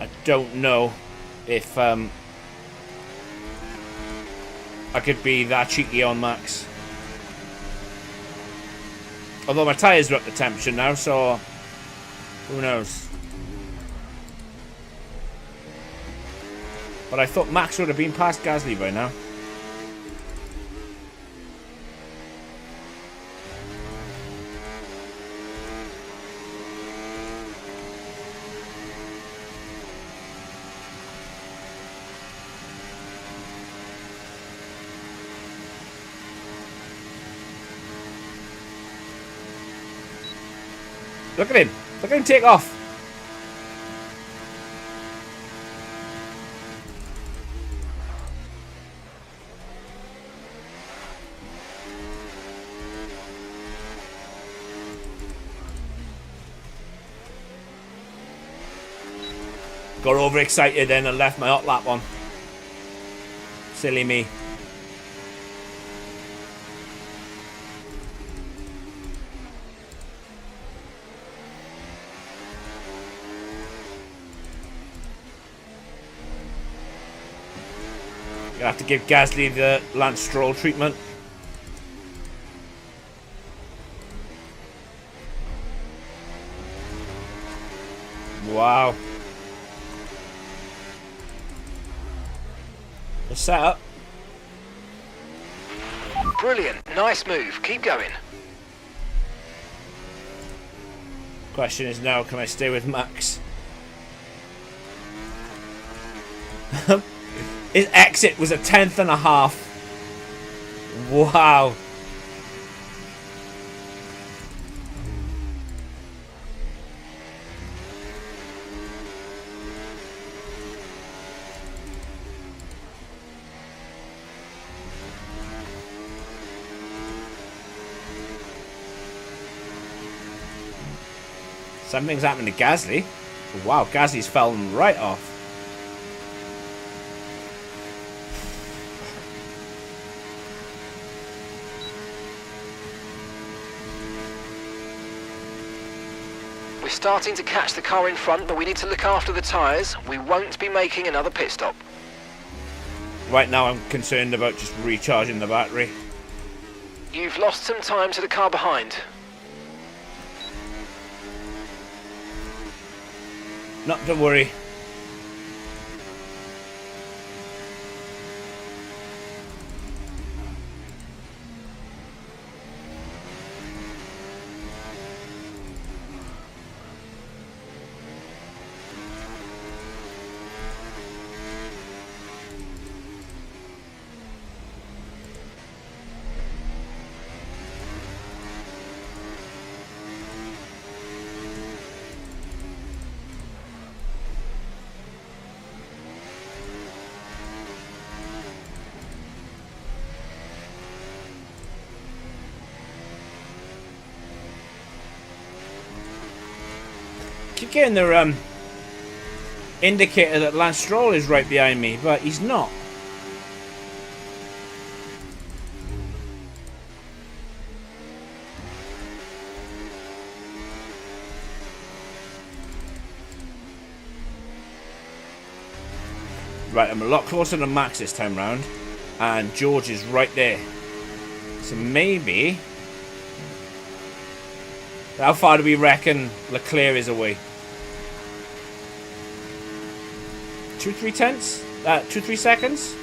I don't know if I could be that cheeky on Max. Although my tyres are up to temperature now, so who knows. But I thought Max would have been past Gasly by now. Look at him. Look at him take off. Got overexcited then and left my hot lap on. Silly me. Gonna have to give Gasly the Lance Stroll treatment. Wow. The setup. Brilliant. Nice move. Keep going. Question is now, can I stay with Max? His exit was a 10th and a half. Wow. Something's happened to Gasly. Wow, Gasly's fallen right off. We're starting to catch the car in front, but we need to look after the tyres. We won't be making another pit stop. Right now I'm concerned about just recharging the battery. You've lost some time to the car behind. Not to worry. Keep getting the indicator that Lance Stroll is right behind me, but he's not. Right, I'm a lot closer to Max this time round, and George is right there. So maybe... How far do we reckon Leclerc is away? 2-3 tenths? 2-3 seconds?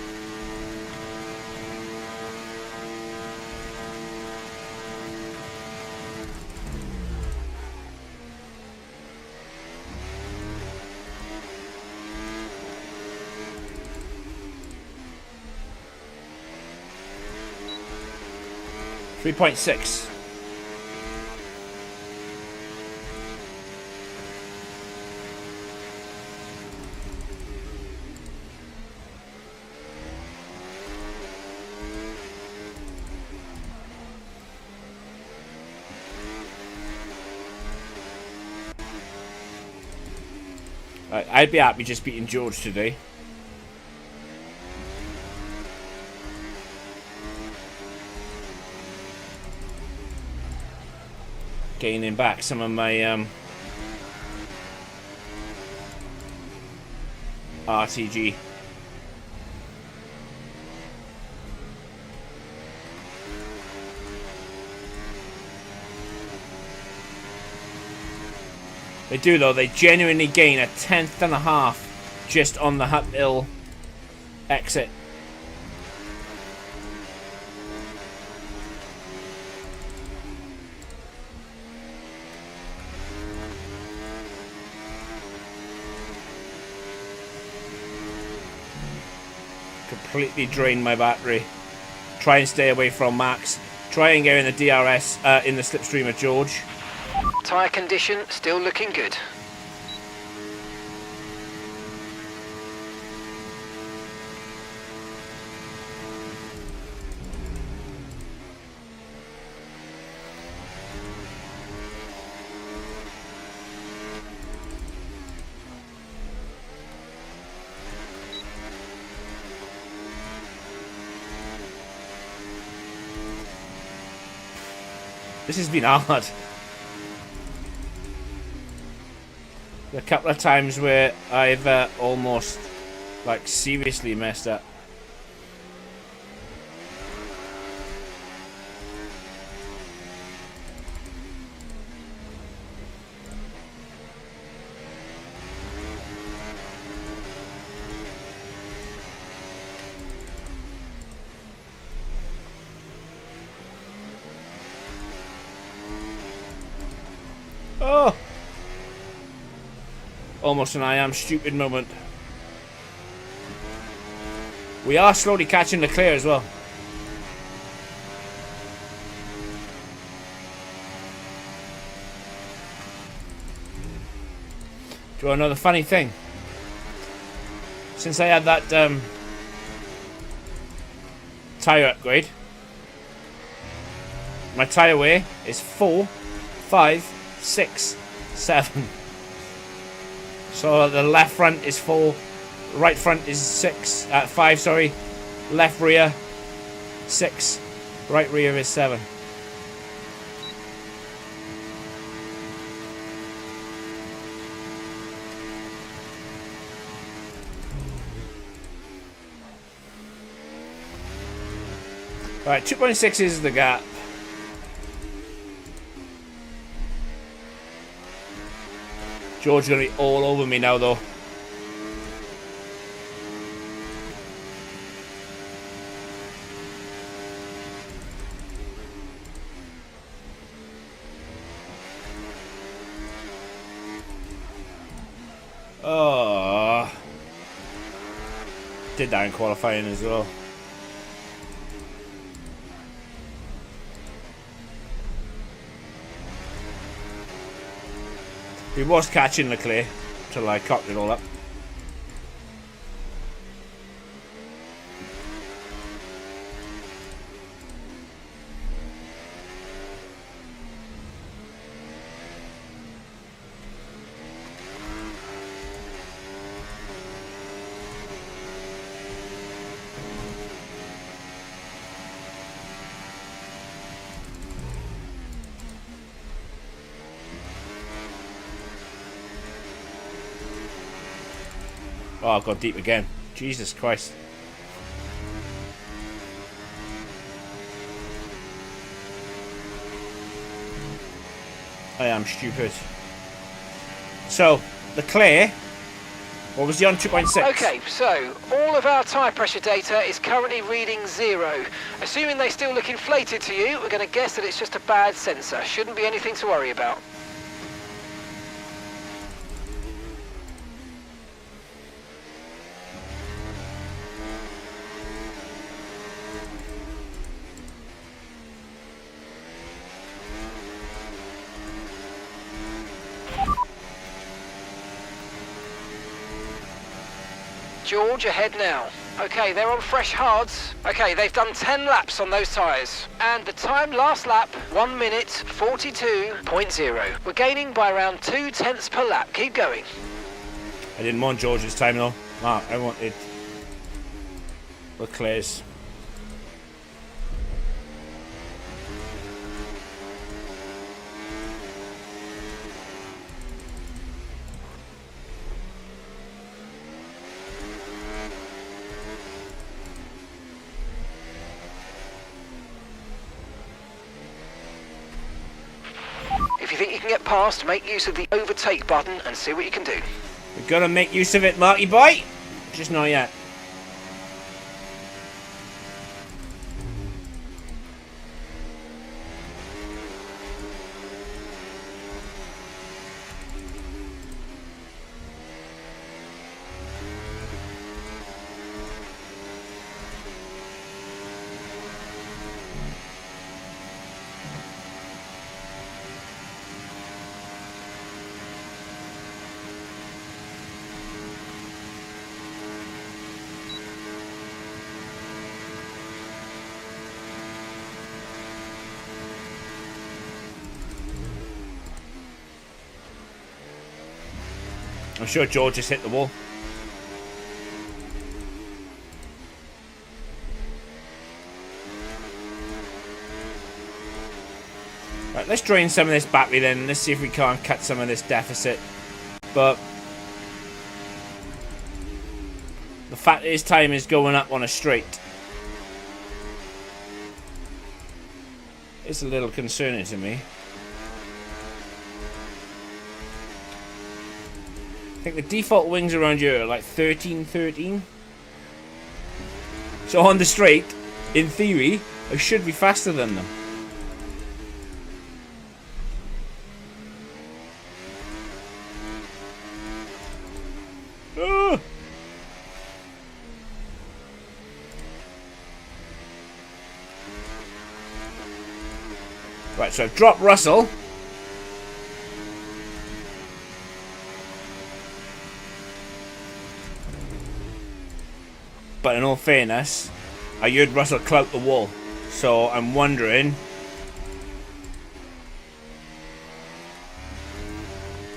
.6. I'd be happy just beating George today. Gaining back some of my RTG. They do though, they genuinely gain a 10th and a half just on the uphill exit. Completely drained my battery. Try and stay away from Max. Try and get in the DRS, in the slipstream of George. Tyre condition still looking good. This has been hard. A couple of times where I've almost, like, seriously messed up. Oh! Almost an I am stupid moment. We are slowly catching Leclerc as well. Do you want to know the funny thing? Since I had that tyre upgrade, my tyre wear is 4, 5, 6, 7. So the left front is 4, right front is 5, sorry. Left rear 6, right rear is 7. Alright, 2.6 is the gap. George's gonna be all over me now though. Oh, did that in qualifying as well. He was catching Leclerc till I cocked it all up. Oh, I've gone deep again. Jesus Christ. I am stupid. So, Leclerc, what was he on? 2.6? Okay, so all of our tyre pressure data is currently reading 0. Assuming they still look inflated to you, we're going to guess that it's just a bad sensor. Shouldn't be anything to worry about. George, ahead now. Okay, they're on fresh hards. Okay, they've done 10 laps on those tyres. And the time last lap, 1 minute 42.0. We're gaining by around 0.2 per lap. Keep going. I didn't want George's time though. Ah, I wanted Leclerc's. If you think you can get past, make use of the overtake button and see what you can do. We're gonna make use of it, Marky boy. Just not yet. I'm sure George just hit the wall. Right, let's drain some of this battery then. Let's see if we can't cut some of this deficit. But the fact that his time is going up on a straight is a little concerning to me. I think the default wings around here are like 13. So on the straight, in theory, I should be faster than them. Right, so I've dropped Russell. But in all fairness, I heard Russell clout the wall. So I'm wondering,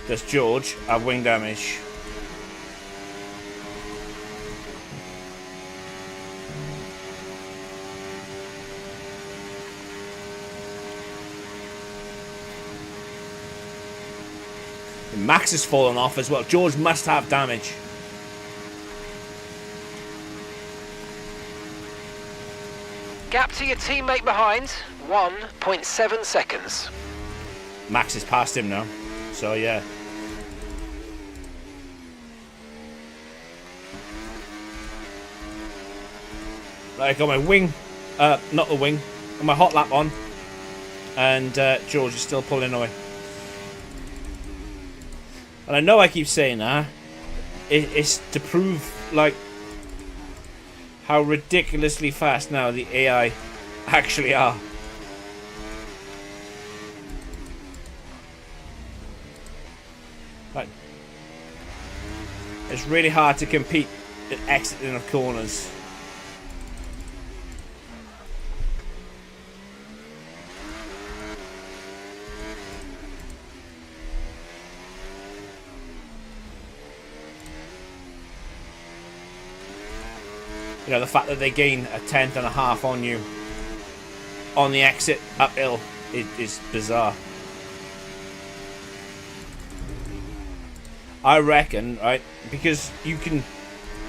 does George have wing damage? Max has fallen off as well. George must have damage. Gap to your teammate behind, 1.7 seconds. Max is past him now. So yeah. I got my wing, not the wing, got my hot lap on. And George is still pulling away. And I know I keep saying that. It's to prove, like, how ridiculously fast now the AI actually are. Like, it's really hard to compete at exiting of corners. You know, the fact that they gain a tenth and a half on you on the exit uphill is bizarre. I reckon, right, because you can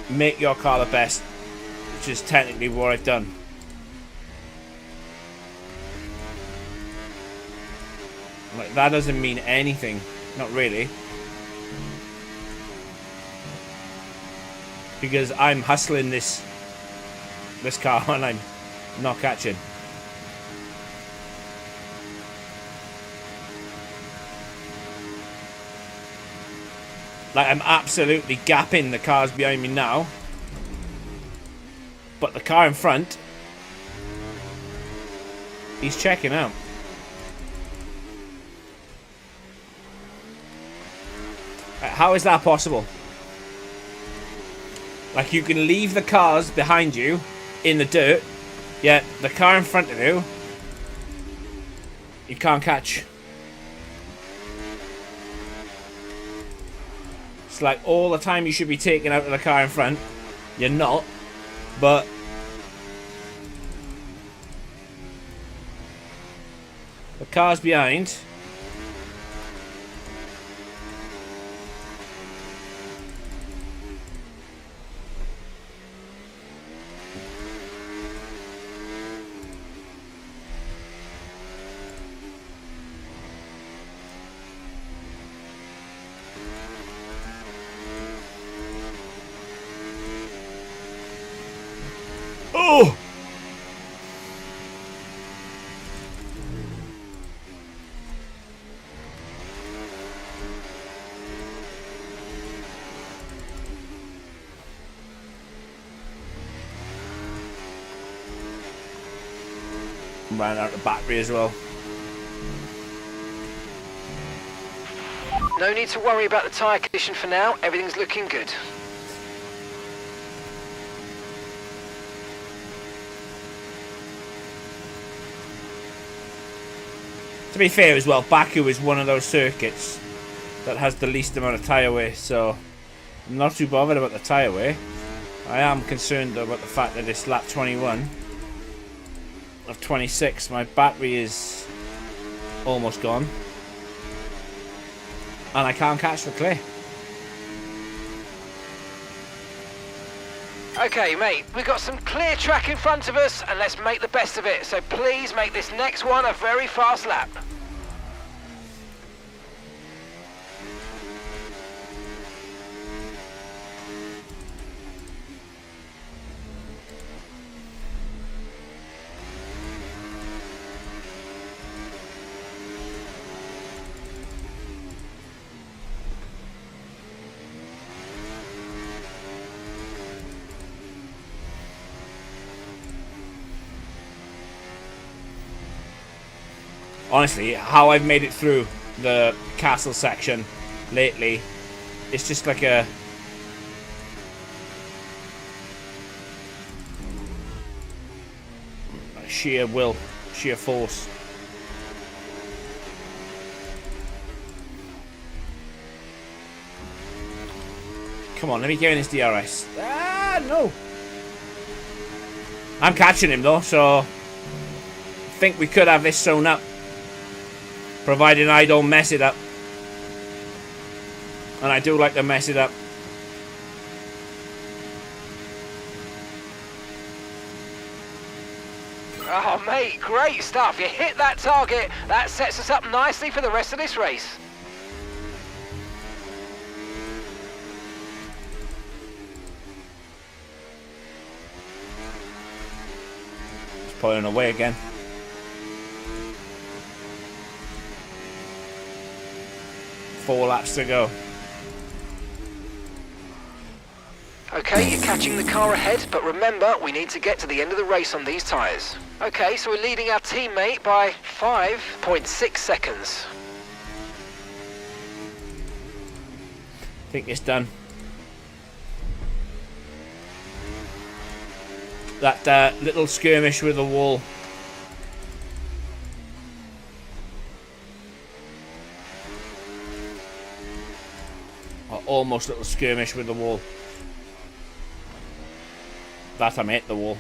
make your car the best, which is technically what I've done. Like, that doesn't mean anything. Not really. Because I'm hustling this car and I'm not catching. Like, I'm absolutely gapping the cars behind me now. But the car in front, he's checking out. How is that possible? Like, you can leave the cars behind you in the dirt, yet the car in front of you, you can't catch. It's like all the time you should be taking out of the car in front, you're not, but the cars behind, oh! Ran out of battery as well. No need to worry about the tyre condition for now, everything's looking good. To be fair as well, Baku is one of those circuits that has the least amount of tyre wear, so I'm not too bothered about the tyre wear. I am concerned though about the fact that it's lap 21 of 26. My battery is almost gone. And I can't catch the clear. Okay, mate, we've got some clear track in front of us, and let's make the best of it. So please make this next one a very fast lap. Honestly, how I've made it through the castle section lately, it's just like a sheer will, sheer force. Come on, let me get in this DRS. Ah, no. I'm catching him though, so I think we could have this sewn up. Providing I don't mess it up. And I do like to mess it up. Oh, mate, great stuff. You hit that target. That sets us up nicely for the rest of this race. Just pulling away again. Four laps to go. Okay, you're catching the car ahead, but remember, we need to get to the end of the race on these tyres. Okay, so we're leading our teammate by 5.6 seconds. I think it's done. That little skirmish with the wall. Or almost little skirmish with the wall. That time I hit the wall.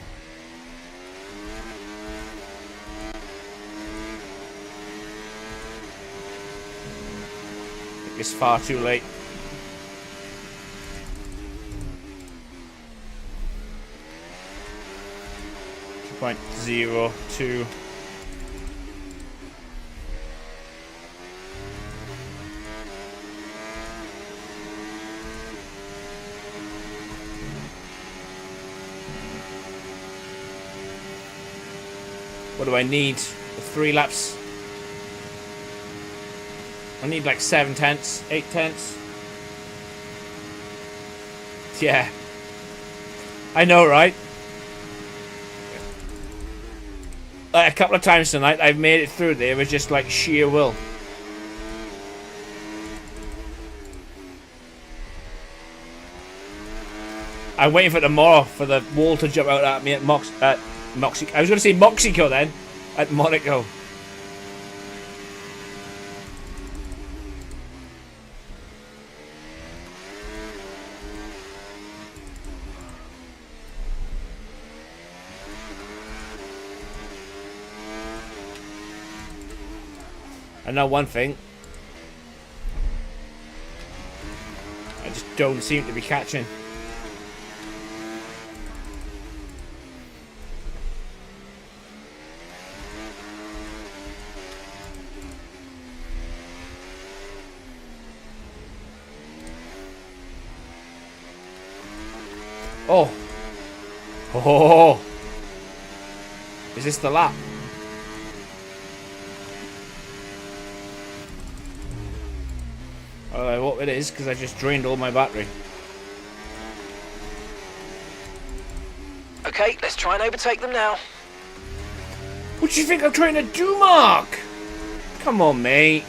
I think it's far too late. .02. What do I need? 3 laps. I need like 7 tenths, 8 tenths. Yeah. I know, right? Like a couple of times tonight, I've made it through there with just like sheer will. I'm waiting for tomorrow for the wall to jump out at me at Moxie. I was going to say Moxico then, at Monaco. I know one thing. I just don't seem to be catching. Oh. Oh. Is this the lap? I hope it is, because I just drained all my battery. Okay, let's try and overtake them now. What do you think I'm trying to do, Mark? Come on, mate.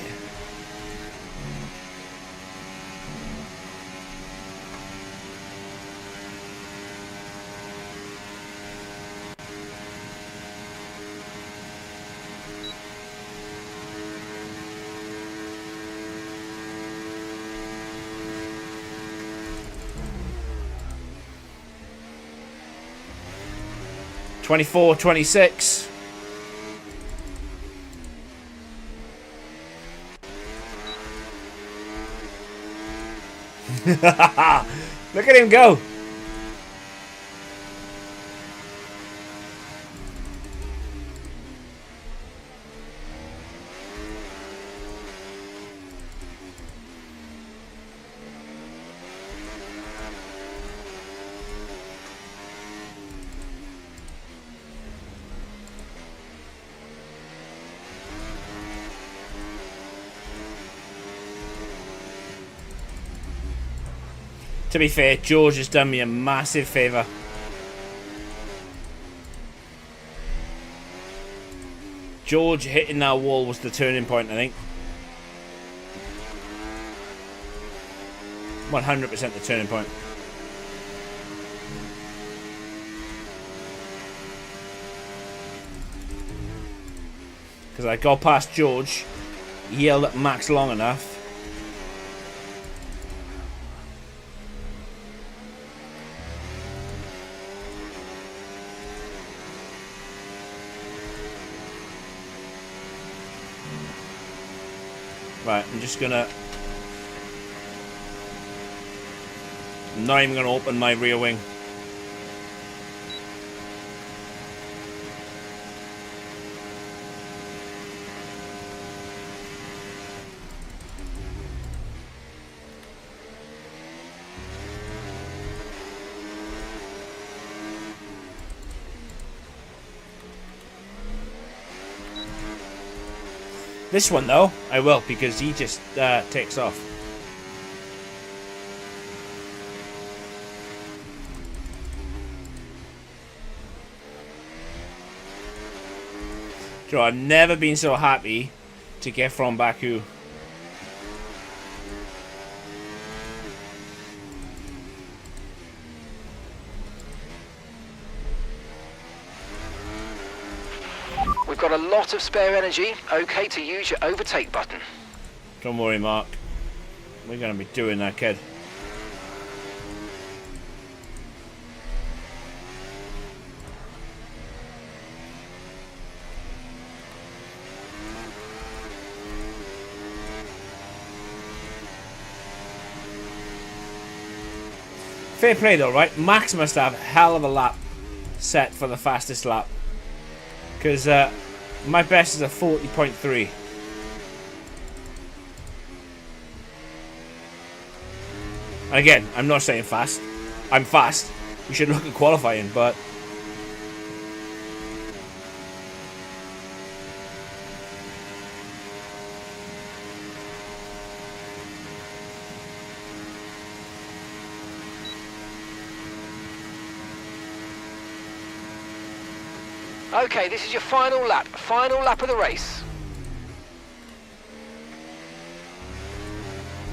.24, 26. Look at him go. To be fair, George has done me a massive favour. George hitting that wall was the turning point, I think. 100% the turning point. Because I got past George, yelled at Max long enough. Right, I'm just gonna... I'm not even gonna open my rear wing. This one though, I will, because he just takes off. Joe, I've never been so happy to get from Baku. We've got a lot of spare energy. Okay to use your overtake button. Don't worry, Mark. We're going to be doing that, kid. Fair play though, right? Max must have a hell of a lap set for the fastest lap. Because my best is a 40.3. And again, I'm not saying fast. I'm fast. We should look at qualifying, but... Okay, this is your final lap of the race.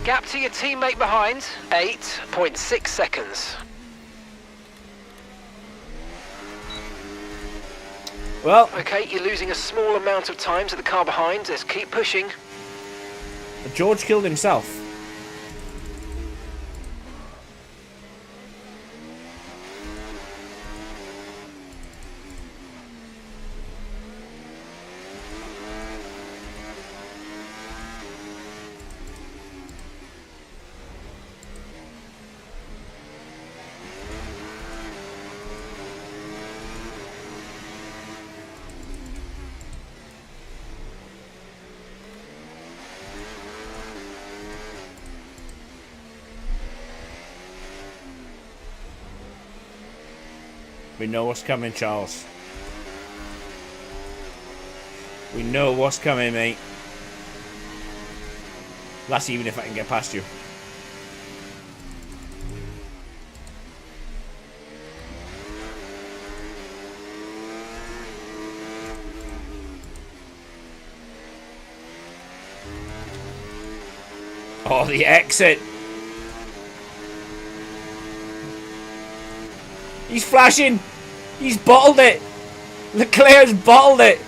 Gap to your teammate behind, 8.6 seconds. Well... Okay, you're losing a small amount of time to the car behind. Let's keep pushing. George killed himself. We know what's coming, Charles. We know what's coming, mate. That's even if I can get past you. Oh, the exit. He's flashing. He's bottled it. Leclerc's bottled it.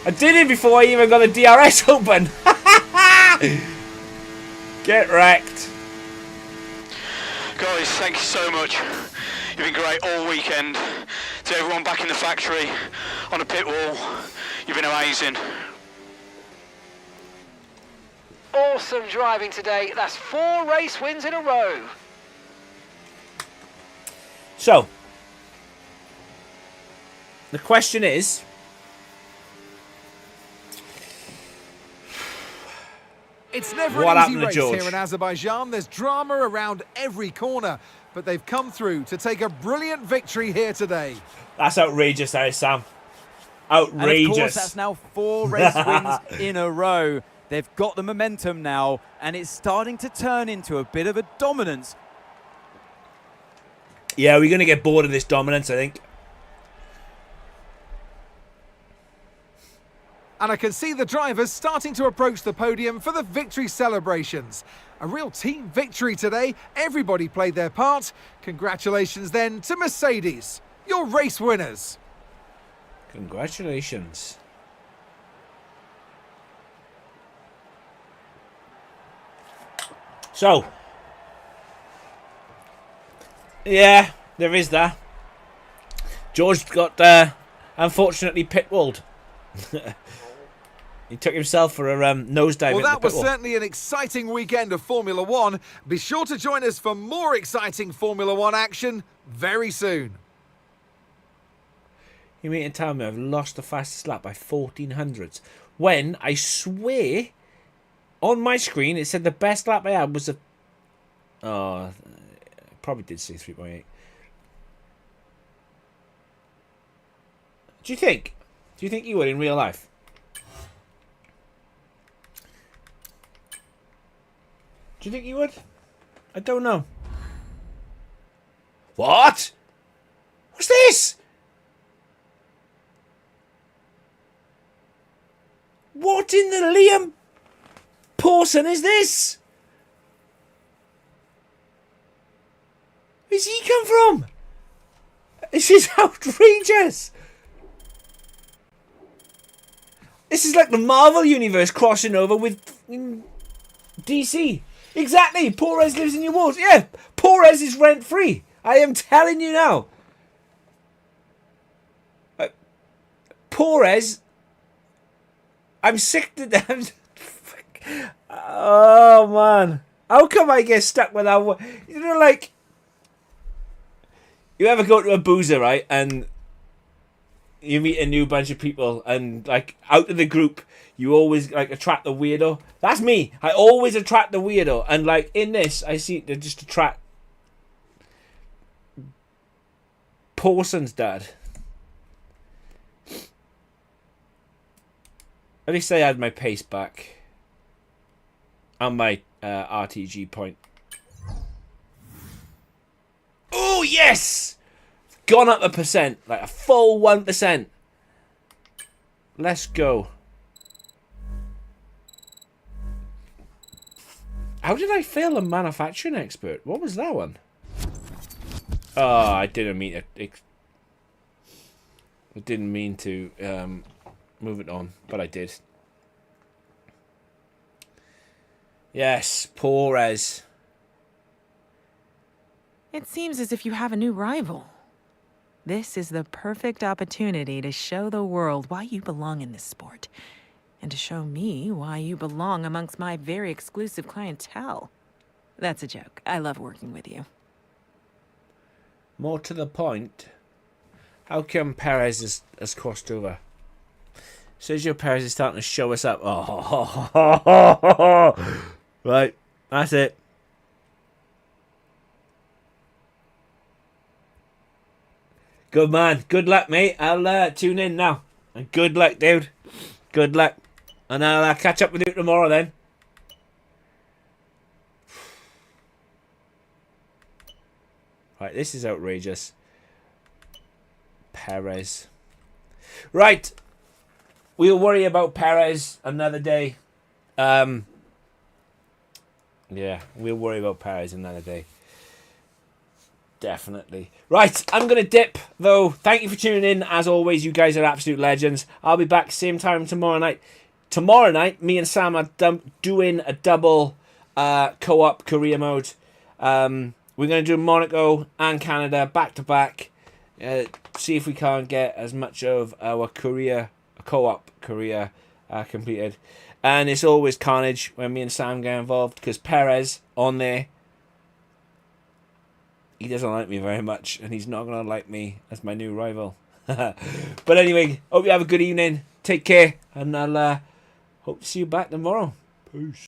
I did it before I even got the DRS open. Get wrecked. Guys, thank you so much. You've been great all weekend. To everyone back in the factory, on the pit wall, you've been amazing. Awesome driving today. That's 4 race wins in a row. So, the question is, it's never what an easy happened to race George? here in Azerbaijan. There's drama around every corner, but they've come through to take a brilliant victory here today. That's outrageous, that is, Sam. Outrageous. And of course, that's now 4 race wins in a row. They've got the momentum now, and it's starting to turn into a bit of a dominance. Yeah, we're going to get bored of this dominance, I think. And I can see the drivers starting to approach the podium for the victory celebrations. A real team victory today. Everybody played their part. Congratulations then to Mercedes, your race winners. Congratulations. So, yeah, there is that. George got, unfortunately, pit-walled. He took himself for a nosedive. Well, that was certainly an exciting weekend of Formula One. Be sure to join us for more exciting Formula One action very soon. You mean to tell me I've lost the fastest lap by 1400s when I swear on my screen it said the best lap I had was a... Oh, probably did say 3.8. Do you think? Do you think you would in real life? Do you think you would? I don't know. What? What's this? What in the Liam Pawson is this? Where's he come from? This is outrageous. This is like the Marvel universe crossing over with DC. Exactly. Perez lives in your walls. Yeah, Perez is rent free. I am telling you now. Perez. I'm sick to death. Oh man, how come I get stuck with that? You know, like you ever go to a boozer, right, and you meet a new bunch of people, and like out of the group, you always like attract the weirdo. That's me. I always attract the weirdo, and like in this, I see they just attract Pawson's dad. At least I had my pace back. And my RTG point. Oh, yes! Gone up 1%. Like a full 1%. Let's go. How did I fail a manufacturing expert? What was that one? Oh, I didn't mean to... I didn't mean to move it on, but I did. Yes, Perez. It seems as if you have a new rival. This is the perfect opportunity to show the world why you belong in this sport, and to show me why you belong amongst my very exclusive clientele. That's a joke. I love working with you. More to the point, how come Perez has crossed over? Sergio Perez is starting to show us up. Oh, right, that's it. Good man. Good luck, mate. I'll tune in now. And good luck, dude. Good luck. And I'll catch up with you tomorrow then. Right, this is outrageous. Perez. Right. We'll worry about Perez another day. Yeah, we'll worry about Perez another day. Definitely. Right, I'm going to dip, though. Thank you for tuning in. As always, you guys are absolute legends. I'll be back same time tomorrow night. Tomorrow night, me and Sam are doing a double co-op career mode. We're going to do Monaco and Canada back-to-back. See if we can't get as much of our co-op career completed. And it's always carnage when me and Sam get involved, because Perez on there, he doesn't like me very much, and he's not going to like me as my new rival. But anyway, hope you have a good evening. Take care, and I'll hope to see you back tomorrow. Peace.